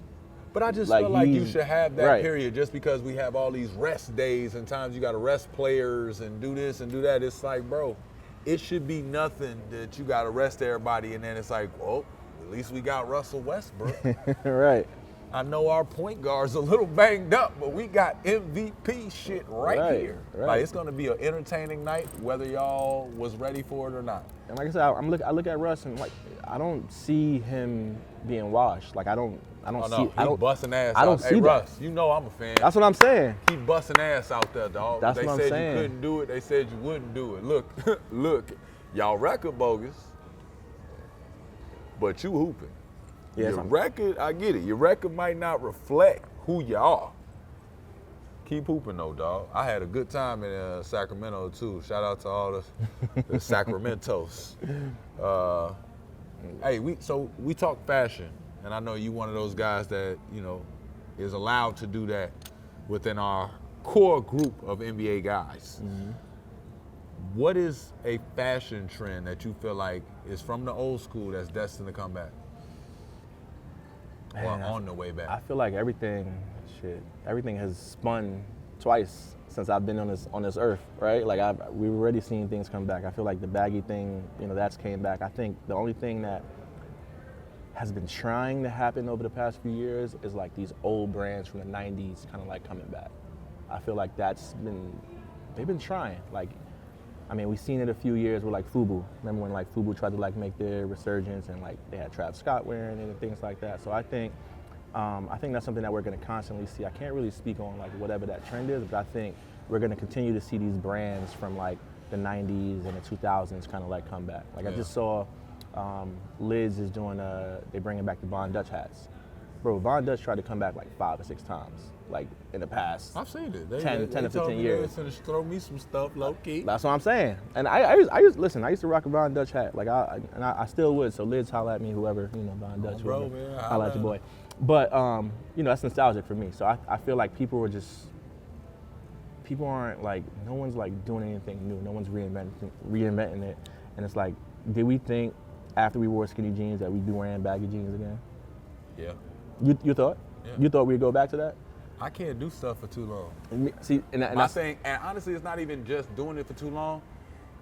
Speaker 1: But I just feel like you should have that
Speaker 2: right.
Speaker 1: period just because we have all these rest days and times you got to rest players and do this and do that. It's like, bro, it should be nothing that you got to rest everybody and then it's like, well, at least we got Russell Westbrook.
Speaker 2: Right.
Speaker 1: I know our point guard's a little banged up, but we got MVP shit right here.
Speaker 2: Right.
Speaker 1: Like, it's going to be an entertaining night whether y'all was ready for it or not.
Speaker 2: And like I said, I look at Russ and like I don't see him being washed. Like I don't see.
Speaker 1: He busting ass.
Speaker 2: I don't
Speaker 1: out.
Speaker 2: see
Speaker 1: Hey,
Speaker 2: that.
Speaker 1: Russ, you know I'm a fan.
Speaker 2: That's what I'm saying.
Speaker 1: He busting ass out there, dog.
Speaker 2: That's
Speaker 1: they
Speaker 2: what I'm
Speaker 1: said
Speaker 2: saying.
Speaker 1: you couldn't do it. They said you wouldn't do it. Look, look, y'all record bogus, but you hooping.
Speaker 2: Yes,
Speaker 1: Your record, I get it. Your record might not reflect who you are. Keep hooping though, dog. I had a good time in Sacramento too. Shout out to all the Sacramentos. Hey, we talk fashion, and I know you one of those guys that is allowed to do that within our core group of NBA guys. Mm-hmm. What is a fashion trend that you feel like is from the old school that's destined to come back? Or on the way back?
Speaker 2: I feel like everything has spun twice since I've been on this earth, right? Like we've already seen things come back. I feel like the baggy thing, that's came back. I think the only thing that has been trying to happen over the past few years is like these old brands from the 90s kind of like coming back. I feel like they've been trying. Like, I mean, we've seen it a few years with like FUBU. Remember when like FUBU tried to like make their resurgence and like they had Travis Scott wearing it and things like that. So I think that's something that we're going to constantly see. I can't really speak on like whatever that trend is, but I think we're going to continue to see these brands from like the 90s and the 2000s kind of like come back. Like I just saw Lids is doing they're bringing back the Von Dutch hats. Bro, Von Dutch tried to come back like 5 or 6 times, like in the past.
Speaker 1: I've seen it.
Speaker 2: 10 to 15 years.
Speaker 1: They throw me some stuff low key.
Speaker 2: That's what I'm saying. And I used to rock a Von Dutch hat. Like I still would. So Lids, holla at me, whoever, Von Dutch.
Speaker 1: Bro, man,
Speaker 2: holla at your boy. But that's nostalgic for me. So I feel like people aren't like, no one's like doing anything new. No one's reinventing it. And it's like, did we think after we wore skinny jeans that we'd be wearing baggy jeans again?
Speaker 1: Yeah.
Speaker 2: You thought? Yeah. You thought we'd go back to that?
Speaker 1: I can't do stuff for too long.
Speaker 2: See, and
Speaker 1: and honestly, it's not even just doing it for too long.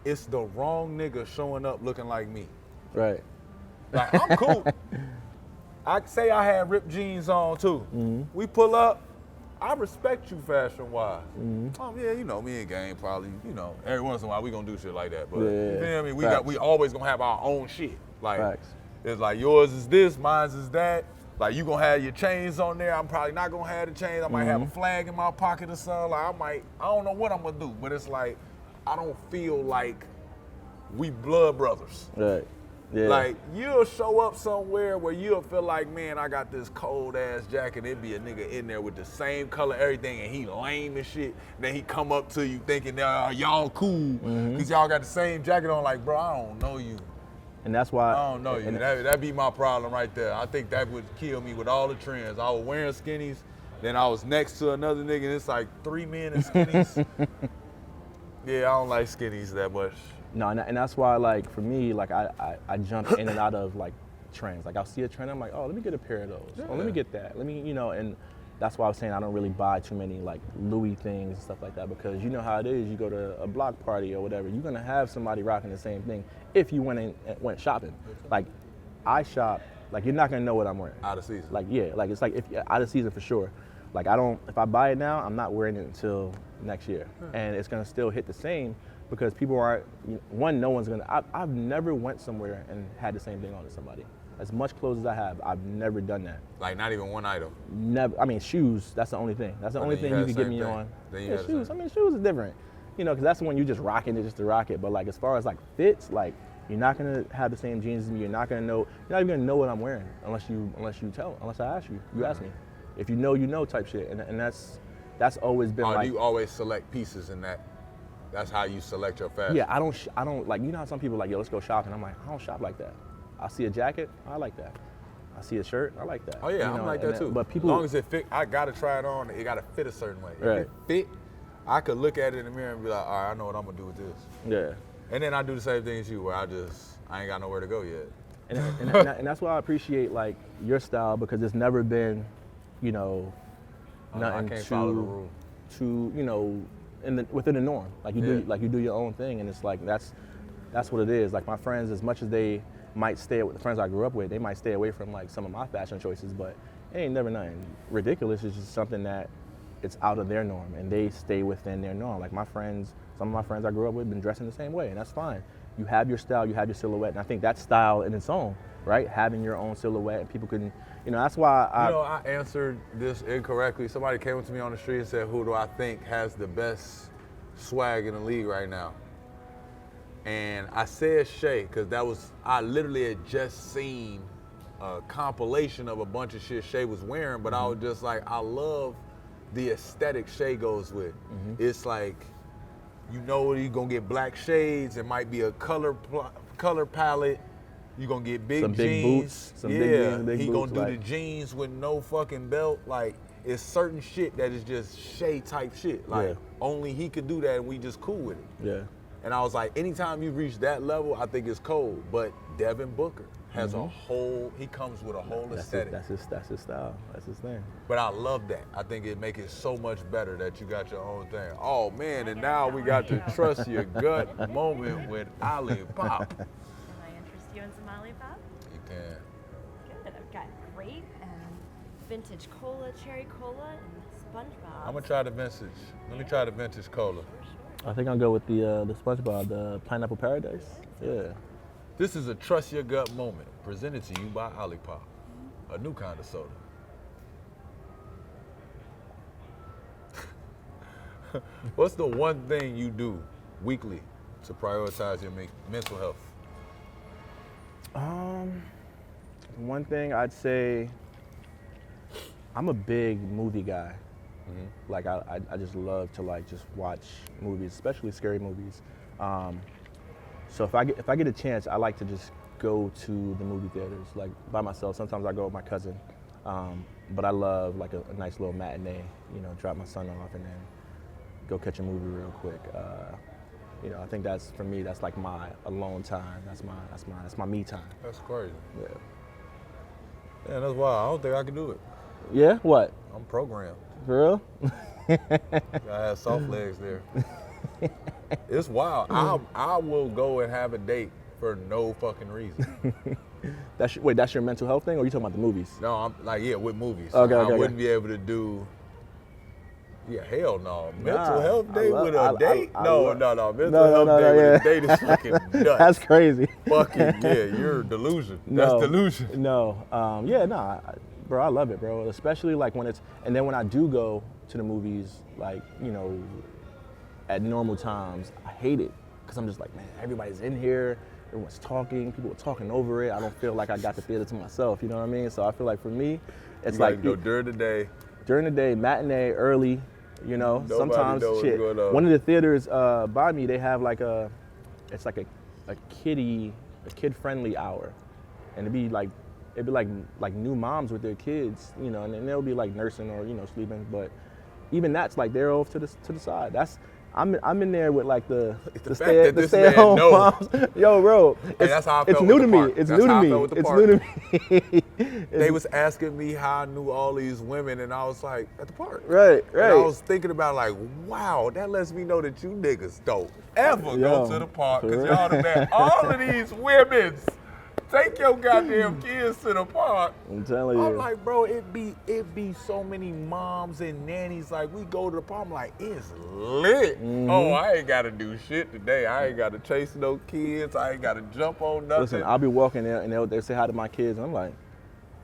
Speaker 1: It's the wrong nigga showing up looking like me.
Speaker 2: Right.
Speaker 1: Like, I'm cool. I say I had ripped jeans on too.
Speaker 2: Mm-hmm.
Speaker 1: We pull up. I respect you fashion-wise.
Speaker 2: Mm-hmm.
Speaker 1: Yeah, me and Game probably, every once in a while we gonna do shit like that. But
Speaker 2: yeah.
Speaker 1: you feel me? We always gonna have our own shit. Like,
Speaker 2: Facts.
Speaker 1: It's like yours is this, mine's is that. Like, you gonna have your chains on there. I'm probably not gonna have the chains. I might have a flag in my pocket or something. Like, I don't know what I'm gonna do, but it's like, I don't feel like we blood brothers.
Speaker 2: Right. Yeah.
Speaker 1: Like, you'll show up somewhere where you'll feel like, man, I got this cold ass jacket. It'd be a nigga in there with the same color, everything, and he lame and shit. And then he come up to you thinking, y'all cool, because y'all got the same jacket on. Like, bro, I don't know you.
Speaker 2: And that's why
Speaker 1: I don't know you. That'd be my problem right there. I think that would kill me with all the trends. I was wearing skinnies, then I was next to another nigga, and it's like 3 men in skinnies. Yeah, I don't like skinnies that much.
Speaker 2: No, and that's why, like, for me, like, I jump in and out of, like, trends. Like, I'll see a trend, I'm like, oh, let me get a pair of those.
Speaker 1: Yeah.
Speaker 2: Oh, let me get that. Let me, and that's why I was saying I don't really buy too many, like, Louis things and stuff like that, because you know how it is. You go to a block party or whatever, you're going to have somebody rocking the same thing if you went shopping. Like, I shop, like, you're not going to know what I'm wearing.
Speaker 1: Out of season.
Speaker 2: Like, yeah, like, it's like out of season for sure. Like, if I buy it now, I'm not wearing it until next year. And it's going to still hit the same because people aren't, no one's going to, I've never went somewhere and had the same thing on as somebody. As much clothes as I have, I've never done that.
Speaker 1: Like, not even one item?
Speaker 2: Never. I mean, shoes, that's the only thing. That's the only thing you can get me on.
Speaker 1: Yeah,
Speaker 2: shoes. I mean, shoes is different. Because that's the one you just rocking it just to rock it. But, like, as far as, like, fits, like, you're not going to have the same jeans as me. You're not even going to know what I'm wearing unless I ask you. You ask me. If you know type shit. And that's always been like.
Speaker 1: Do you always select pieces in that? That's how you select your fashion?
Speaker 2: Yeah, I don't like, how some people are like, yo, let's go shopping. I'm like, I don't shop like that. I see a jacket, I like that. I see a shirt, I like that.
Speaker 1: Oh yeah, I'm like that too.
Speaker 2: But people,
Speaker 1: as long as it fit, I gotta try it on. It gotta fit a certain way.
Speaker 2: Right.
Speaker 1: If it fit, I could look at it in the mirror and be like, all right, I know what I'm gonna do with this.
Speaker 2: Yeah. And
Speaker 1: then I do the same thing as you, where I ain't got nowhere to go yet.
Speaker 2: And that's why I appreciate like your style, because it's never been you know,
Speaker 1: I
Speaker 2: nothing
Speaker 1: can't follow the rule.
Speaker 2: too, you know, within the norm. Like you do your own thing, and it's like that's what it is. Like my friends, as much as they might stay with the friends I grew up with, they might stay away from like some of my fashion choices, but it ain't never nothing ridiculous. It's just something that it's out of their norm, and they stay within their norm. Like my friends, some of my friends I grew up with been dressing the same way, and that's fine. You have your style, you have your silhouette, and I think that's style in its own, right? Having your own silhouette, and people can, you know, that's why
Speaker 1: I answered this incorrectly. Somebody came up to me on the street and said, who do I think has the best swag in the league right now? And I said Shay, because I literally had just seen a compilation of a bunch of shit Shay was wearing, but I was just like, I love the aesthetic Shay goes with. It's like, you know, you're gonna get black shades, it might be a color palette, you're gonna get big
Speaker 2: some
Speaker 1: jeans.
Speaker 2: big boots, some big
Speaker 1: he
Speaker 2: boots,
Speaker 1: gonna do the jeans with no fucking belt. Like, it's certain shit that is just Shay type shit. Like, only he could do that and we just cool with it.
Speaker 2: Yeah.
Speaker 1: And I was like, anytime you reach that level, I think it's cold. But Devin Booker has he comes with a whole aesthetic.
Speaker 2: That's his style. That's his thing.
Speaker 1: But I love that. I think it makes it so much better that you got your own thing. Oh man, and now we got the trust your gut moment with OLIPOP.
Speaker 4: Can I interest you in some OLIPOP?
Speaker 1: You can.
Speaker 4: Good. I've got grape and vintage cola, cherry cola, and SpongeBob.
Speaker 1: I'm gonna try the vintage. Let me try the vintage cola.
Speaker 2: I think I'll go with the SpongeBob, the Pineapple Paradise. Yeah.
Speaker 1: This is a trust your gut moment presented to you by OLIPOP, a new kind of soda. What's the one thing you do weekly to prioritize your mental health?
Speaker 2: One thing I'd say, I'm a big movie guy. Like I just love to like just watch movies, especially scary movies. So if I get a chance, I like to just go to the movie theaters, like by myself. Sometimes I go with my cousin, but I love like a nice little matinee. You know, drop my son off and then go catch a movie real quick. You know, I think that's for me. That's like my alone time. That's my me time.
Speaker 1: That's crazy.
Speaker 2: Yeah.
Speaker 1: Yeah, that's wild. I don't think I can do it.
Speaker 2: Yeah. What?
Speaker 1: I'm programmed.
Speaker 2: For real?
Speaker 1: I have soft legs there. It's wild. I will go and have a date for no fucking reason.
Speaker 2: That's your mental health thing, or are you talking about the movies?
Speaker 1: No, I'm like, with movies.
Speaker 2: Okay,
Speaker 1: I wouldn't be able to do. Yeah, hell no. Mental health date with a date? No. Mental health date with a date is fucking nuts.
Speaker 2: That's crazy.
Speaker 1: Fucking you're delusion. That's delusion.
Speaker 2: No, bro, I love it, bro. Especially like when when I do go to the movies, like, you know, at normal times, I hate it because I'm just like, man, everybody's in here, everyone's talking, people are talking over it. I don't feel like I got the theater to myself, you know what I mean? So I feel like for me, it's
Speaker 1: you like go during the day.
Speaker 2: During the day, matinee, early, you know.
Speaker 1: Nobody
Speaker 2: sometimes
Speaker 1: knows
Speaker 2: shit.
Speaker 1: what's going on.
Speaker 2: One of the theaters by me, they have like a kid-friendly hour, and it'd be like new moms with their kids, you know, and then they'll be like nursing or, you know, sleeping, but even that's like they're off to the side. I'm in there with like the stay at home moms. Yo, bro,
Speaker 1: that's how I felt
Speaker 2: it's new
Speaker 1: with
Speaker 2: to
Speaker 1: the
Speaker 2: me.
Speaker 1: park.
Speaker 2: It's
Speaker 1: That's
Speaker 2: new to
Speaker 1: how I
Speaker 2: me.
Speaker 1: felt with the
Speaker 2: It's
Speaker 1: park.
Speaker 2: new to me.
Speaker 1: They was asking me how I knew all these women, and I was like, at the park.
Speaker 2: Right.
Speaker 1: And I was thinking about like, wow, that lets me know that you niggas don't ever go to the park, because y'all done met all of these women's. Take your goddamn kids to the park.
Speaker 2: I'm telling you.
Speaker 1: I'm like, bro, it be so many moms and nannies. Like, we go to the park, I'm like, it's lit. Oh, I ain't gotta do shit today. I ain't gotta chase no kids. I ain't gotta jump on nothing.
Speaker 2: Listen, I'll be walking there and they'll say hi to my kids, and I'm like,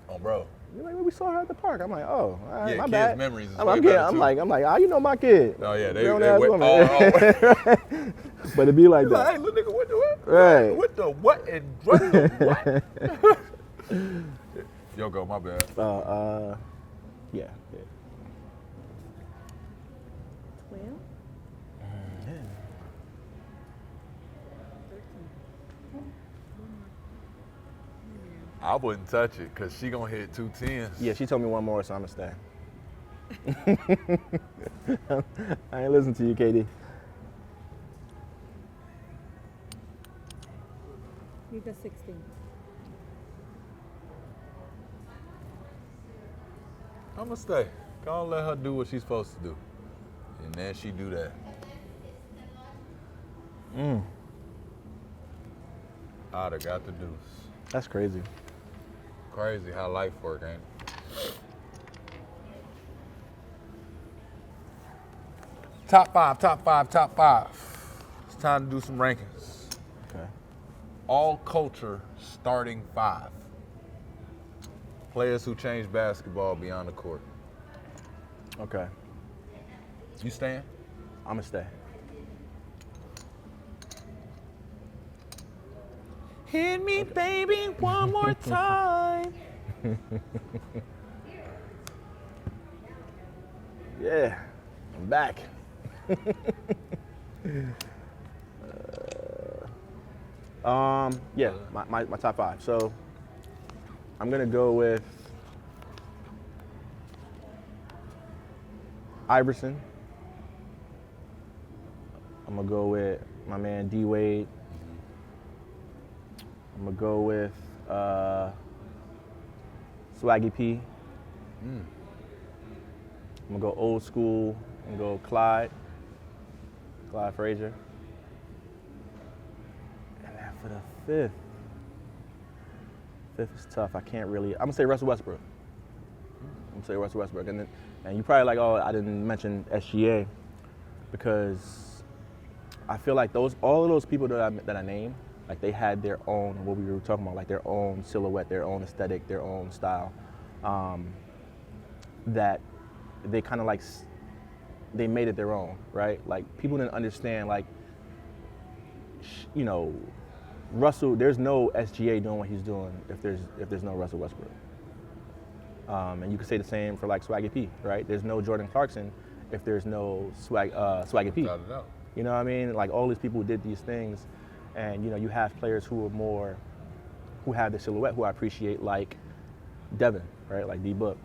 Speaker 1: oh, bro.
Speaker 2: you're like, well, we saw her at the park. I'm like, oh, all right,
Speaker 1: Yeah,
Speaker 2: my
Speaker 1: kids'
Speaker 2: bad.
Speaker 1: memories is
Speaker 2: I'm
Speaker 1: way better,
Speaker 2: I'm
Speaker 1: too.
Speaker 2: like, how you know my kid?
Speaker 1: Oh, yeah, they
Speaker 2: Grown-ass
Speaker 1: went
Speaker 2: woman. But it'd be like that.
Speaker 1: Hey, little nigga, what the what?
Speaker 2: Right.
Speaker 1: What the what and what the what? Yo, go, my bad.
Speaker 2: Yeah.
Speaker 3: 12? 13.
Speaker 1: I wouldn't touch it, because she gonna hit 2 10s.
Speaker 2: Yeah, she told me one more, so I'm gonna stay. I ain't listen to you, Katie.
Speaker 3: You got 16.
Speaker 1: I'ma stay. Go on, let her do what she's supposed to do. And then she do that. I'd have got the deuce.
Speaker 2: That's crazy.
Speaker 1: Crazy how life work, ain't it? Top five. It's time to do some rankings.
Speaker 2: Okay.
Speaker 1: All culture starting five. Players who change basketball beyond the court.
Speaker 2: Okay.
Speaker 1: You staying?
Speaker 2: I'ma stay.
Speaker 1: Hit me, baby, one more time.
Speaker 2: Yeah, I'm back. Yeah, my top five. So I'm gonna go with Iverson. I'm gonna go with my man D Wade. I'm gonna go with Swaggy P. I'm gonna go old school and go Clyde Frazier. And then for the fifth is tough. I can't really. I'm gonna say Russell Westbrook. And you probably like, oh, I didn't mention SGA because I feel like all of those people that I named, like they had their own, what we were talking about, like their own silhouette, their own aesthetic, their own style, that they kind of like, they made it their own, right? Like people didn't understand, like, you know, Russell, there's no SGA doing what he's doing if there's no Russell Westbrook. And you could say the same for like Swaggy P, right? There's no Jordan Clarkson if there's no Swaggy P.
Speaker 1: Without a doubt.
Speaker 2: You know what I mean? Like all these people who did these things, and you know, you have players who have the silhouette, who I appreciate, like Devin, right? Like D-Book,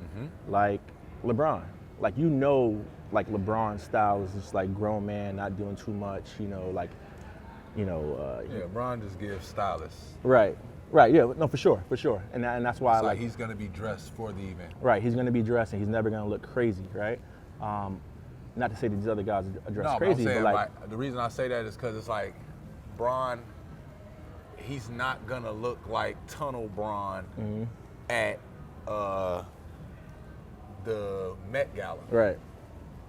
Speaker 2: like LeBron. Like, you know, like LeBron's style is just like grown man, not doing too much, you know, like, you know.
Speaker 1: Yeah, Bron just gives stylists.
Speaker 2: Right, yeah, no, for sure. And that's why
Speaker 1: It's like he's gonna be dressed for the event.
Speaker 2: Right, he's gonna be dressed and he's never gonna look crazy, right? Not to say that these other guys are dressed crazy,
Speaker 1: but I'm saying,
Speaker 2: but like
Speaker 1: the reason I say that is because it's like Bron, he's not gonna look like Tunnel Bron at the Met Gala.
Speaker 2: Right.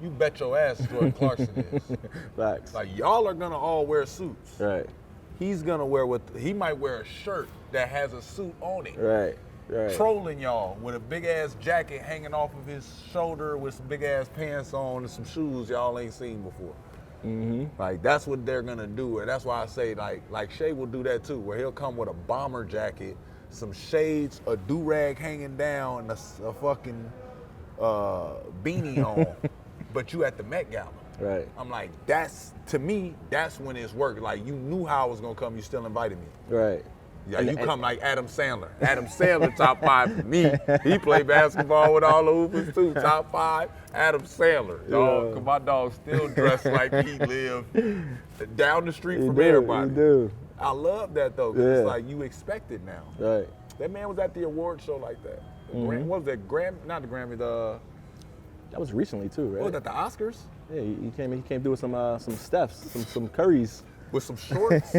Speaker 1: You bet your ass Jordan Clarkson is.
Speaker 2: Facts.
Speaker 1: Like, y'all are gonna all wear suits.
Speaker 2: Right.
Speaker 1: He's gonna he might wear a shirt that has a suit on it.
Speaker 2: Right.
Speaker 1: Trolling y'all with a big ass jacket hanging off of his shoulder with some big ass pants on and some shoes y'all ain't seen before. Like, that's what they're gonna do, and that's why I say like Shea will do that too, where he'll come with a bomber jacket, some shades, a do-rag hanging down, and a fucking beanie on, but you at the Met Gala.
Speaker 2: Right.
Speaker 1: I'm like, to me, that's when it's working. Like, you knew how I was gonna come, you still invited me.
Speaker 2: Right.
Speaker 1: Yeah, you come like Adam Sandler. Adam Sandler, top five for me. He played basketball with all the hoopers too. Top five, Adam Sandler. Dog, 'cause my dog still dressed like he lived down the street from everybody.
Speaker 2: He do.
Speaker 1: I love that though, 'cause it's like you expect it now.
Speaker 2: Right.
Speaker 1: That man was at the award show like that. What was that? Not the Grammy.
Speaker 2: That was recently too, right?
Speaker 1: What was that? The Oscars?
Speaker 2: Yeah, he came through with some Stephs, some Currys.
Speaker 1: With some shorts.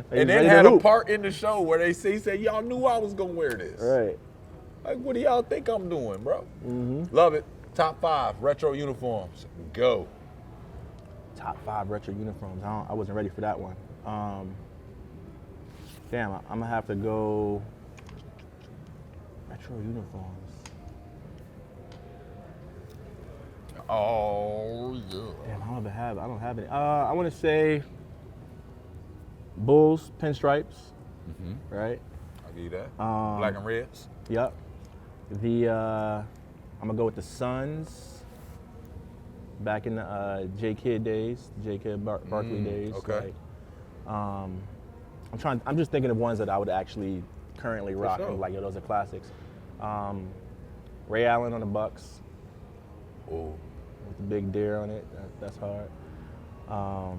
Speaker 2: And
Speaker 1: then had a part in the show where he said, y'all knew I was gonna wear this.
Speaker 2: Right.
Speaker 1: Like, what do y'all think I'm doing, bro? Love it. Top five retro uniforms. Go.
Speaker 2: Top five retro uniforms. I wasn't ready for that one. Damn, I'm gonna have to go retro uniforms.
Speaker 1: Oh, yeah.
Speaker 2: Damn, I don't have any. I want to say Bulls pinstripes, right?
Speaker 1: I'll give you that. Black and reds.
Speaker 2: Yep. I'm gonna go with the Suns. Back in the J Kidd days, Barkley days.
Speaker 1: Okay.
Speaker 2: Like, I'm just thinking of ones that I would actually currently rock.
Speaker 1: sure.
Speaker 2: Like, yo, those are classics. Ray Allen on the Bucks.
Speaker 1: Oh.
Speaker 2: With the big deer on it, that's hard. I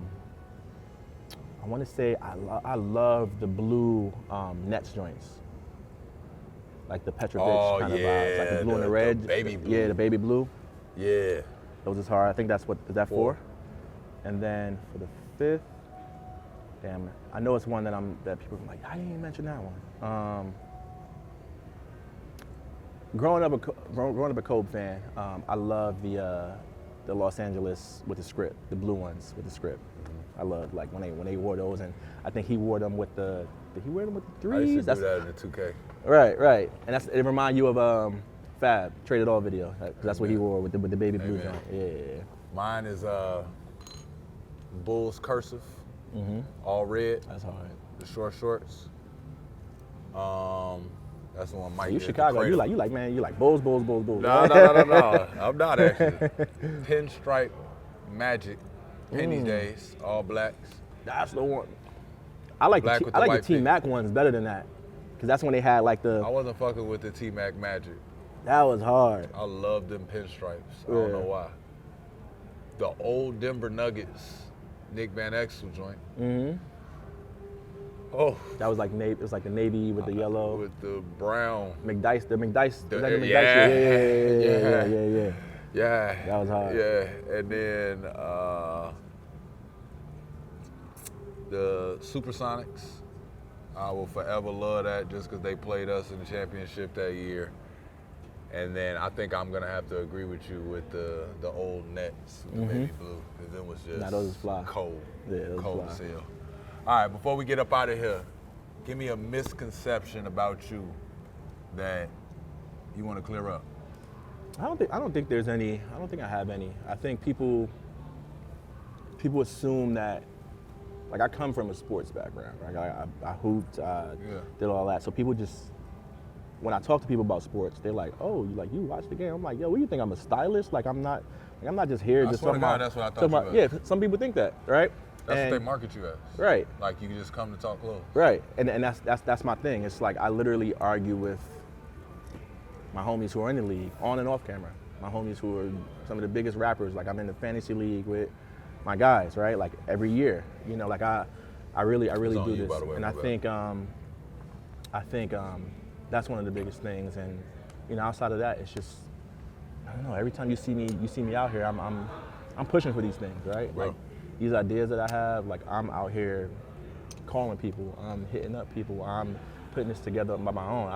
Speaker 2: want to say I love the blue Nets joints. like the Petrovic kind of vibes, like the blue and the red.
Speaker 1: baby blue.
Speaker 2: Yeah, the baby blue.
Speaker 1: Yeah.
Speaker 2: Those is hard. I think that's what is that 4? And then for the 5th, damn, I know it's one that people are like, I didn't even mention that one. Growing up a Kobe fan, I love the Los Angeles with the script, the blue ones with the script. I love like when they wore those, and I think he wore them with the. Did he wear them with the threes?
Speaker 1: I used to do that in the 2K.
Speaker 2: Right, and it remind you of Fab Traded All video. That's what he wore with the baby blue joint. Yeah.
Speaker 1: Mine is Bulls cursive, all red.
Speaker 2: That's hard.
Speaker 1: The short shorts. That's the one Mike.
Speaker 2: You
Speaker 1: did,
Speaker 2: Chicago. You like Bulls.
Speaker 1: No. I'm not actually. Pinstripe Magic. Penny days, all blacks.
Speaker 2: That's the one. I like
Speaker 1: Black
Speaker 2: the
Speaker 1: with the white
Speaker 2: T-Mac ones better than that, because that's when they had like
Speaker 1: I wasn't fucking with the T-Mac Magic.
Speaker 2: That was hard.
Speaker 1: I love them pinstripes. I don't know why. The old Denver Nuggets, Nick Van Exel joint. Oh.
Speaker 2: That was like it was like the navy with the yellow.
Speaker 1: With the brown.
Speaker 2: McDice.
Speaker 1: Yeah. Yeah.
Speaker 2: That was hard.
Speaker 1: Yeah. And then the Supersonics. I will forever love that just because they played us in the championship that year. And then I think I'm gonna have to agree with you with the old Nets with the baby blue, because it was just
Speaker 2: those is fly.
Speaker 1: cold.
Speaker 2: Yeah, those
Speaker 1: cold
Speaker 2: fly.
Speaker 1: as hell. All right, before we get up out of here, give me a misconception about you that you want to clear up.
Speaker 2: I don't think there's any. I don't think I have any. I think people assume that, like, I come from a sports background. Like I hooped, did all that. So people just, when I talk to people about sports, they're like, "Oh, you watch the game?" I'm like, "Yo, what do you think? I'm a stylist? Like, I'm not just here just talking about."
Speaker 1: That's what I thought you was.
Speaker 2: Yeah, some people think that, right?
Speaker 1: That's what they market you as.
Speaker 2: Right.
Speaker 1: Like you can just come to talk clothes.
Speaker 2: Right, and that's my thing. It's like I literally argue with my homies who are in the league, on and off camera. My homies who are some of the biggest rappers. Like I'm in the fantasy league with my guys, right? Like every year, like I really do this.
Speaker 1: By the way,
Speaker 2: and I think that's one of the biggest things. And outside of that, it's just, I don't know. Every time you see me out here, I'm pushing for these things, right?
Speaker 1: Bro.
Speaker 2: Like these ideas that I have, like I'm out here calling people, I'm hitting up people, I'm putting this together by my own.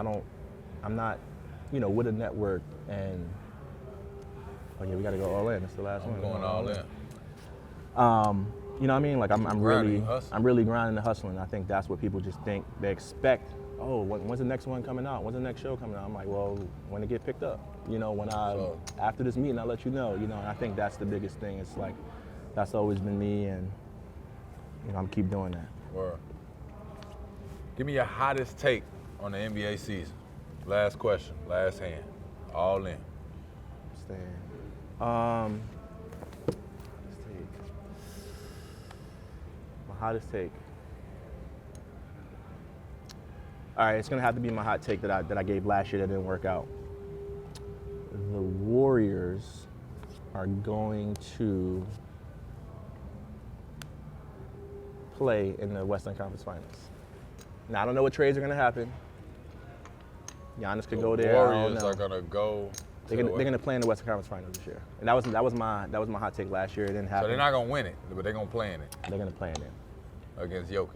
Speaker 2: I'm not, with a network and, oh yeah, we gotta go all in. It's the last one.
Speaker 1: I'm going all in.
Speaker 2: You know what I mean? Like I'm
Speaker 1: Grinding,
Speaker 2: really grinding and hustling. I think that's what people just think. They expect, oh, when's the next one coming out? When's the next show coming out? I'm like, well, when it get picked up. After this meeting, I'll let you know. And I think that's the biggest thing. It's like, that's always been me, and I'm keep doing that.
Speaker 1: Word. Give me your hottest take on the NBA season. Last question, last hand, all in.
Speaker 2: My hottest take. All right, it's gonna have to be my hot take that I gave last year that didn't work out. The Warriors are going to play in the Western Conference Finals. Now, I don't know what trades are gonna happen. Giannis could go there.
Speaker 1: Warriors are gonna go.
Speaker 2: They're gonna play in the Western Conference Finals this year, and that was my hot take last year. It didn't happen.
Speaker 1: So they're not gonna win it, but they're gonna play in it.
Speaker 2: They're gonna play in it
Speaker 1: against Jokic.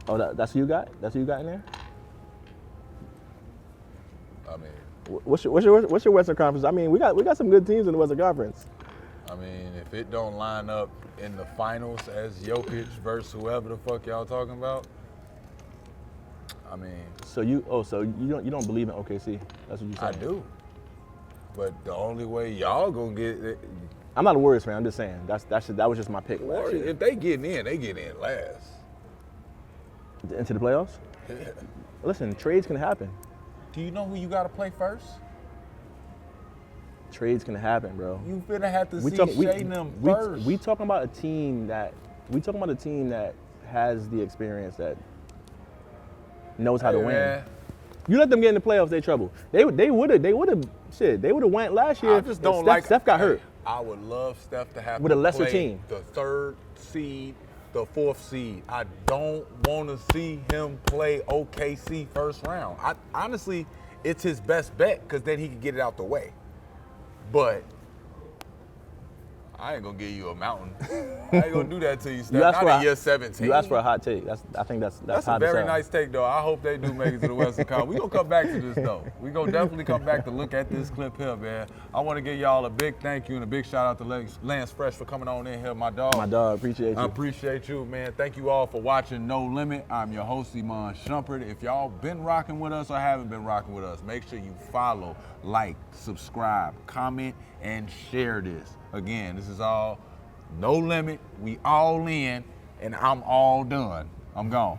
Speaker 2: Oh, that's who you got? That's who you got in there?
Speaker 1: I mean,
Speaker 2: what's your Western Conference? I mean, we got some good teams in the Western Conference.
Speaker 1: I mean, if it don't line up in the finals as Jokic versus whoever the fuck y'all talking about, I mean.
Speaker 2: So you don't believe in OKC? That's what you saying?
Speaker 1: I do. But the only way y'all gonna get it.
Speaker 2: I'm not a Warriors fan. I'm just saying that was just my pick.
Speaker 1: Warriors, if they get in, they get in last.
Speaker 2: Into the playoffs?
Speaker 1: Yeah.
Speaker 2: Listen, trades can happen.
Speaker 1: Do you know who you gotta play first?
Speaker 2: Trades can happen, bro.
Speaker 1: You finna have to see Shay and them first.
Speaker 2: We talking about a team that has the experience, that knows how to win.
Speaker 1: Man.
Speaker 2: You let them get in the playoffs, they trouble. They would have went last year.
Speaker 1: I just don't like
Speaker 2: Steph got hurt.
Speaker 1: I would love Steph to have
Speaker 2: with
Speaker 1: to
Speaker 2: a lesser
Speaker 1: play
Speaker 2: team.
Speaker 1: the third seed the 4th seed. I don't want to see him play OKC first round. Honestly, it's his best bet because then he can get it out the way. But I ain't gonna give you a mountain. I ain't gonna do that to you, Steph. Not in year 17.
Speaker 2: You asked for a hot take. I think that's
Speaker 1: a very nice take, though. I hope they do make it to the Western Conference. We're going to come back to this, though. We're going to definitely come back to look at this clip here, man. I want to give y'all a big thank you and a big shout out to Lance Fresh for coming on in here, my dog.
Speaker 2: My dog, appreciate you.
Speaker 1: I appreciate you, man. Thank you all for watching No Limit. I'm your host, Iman Shumpert. If y'all been rocking with us or haven't been rocking with us, make sure you follow, like, subscribe, comment, and share this. Again, this is all No Limit. We all in, and I'm all done. I'm gone.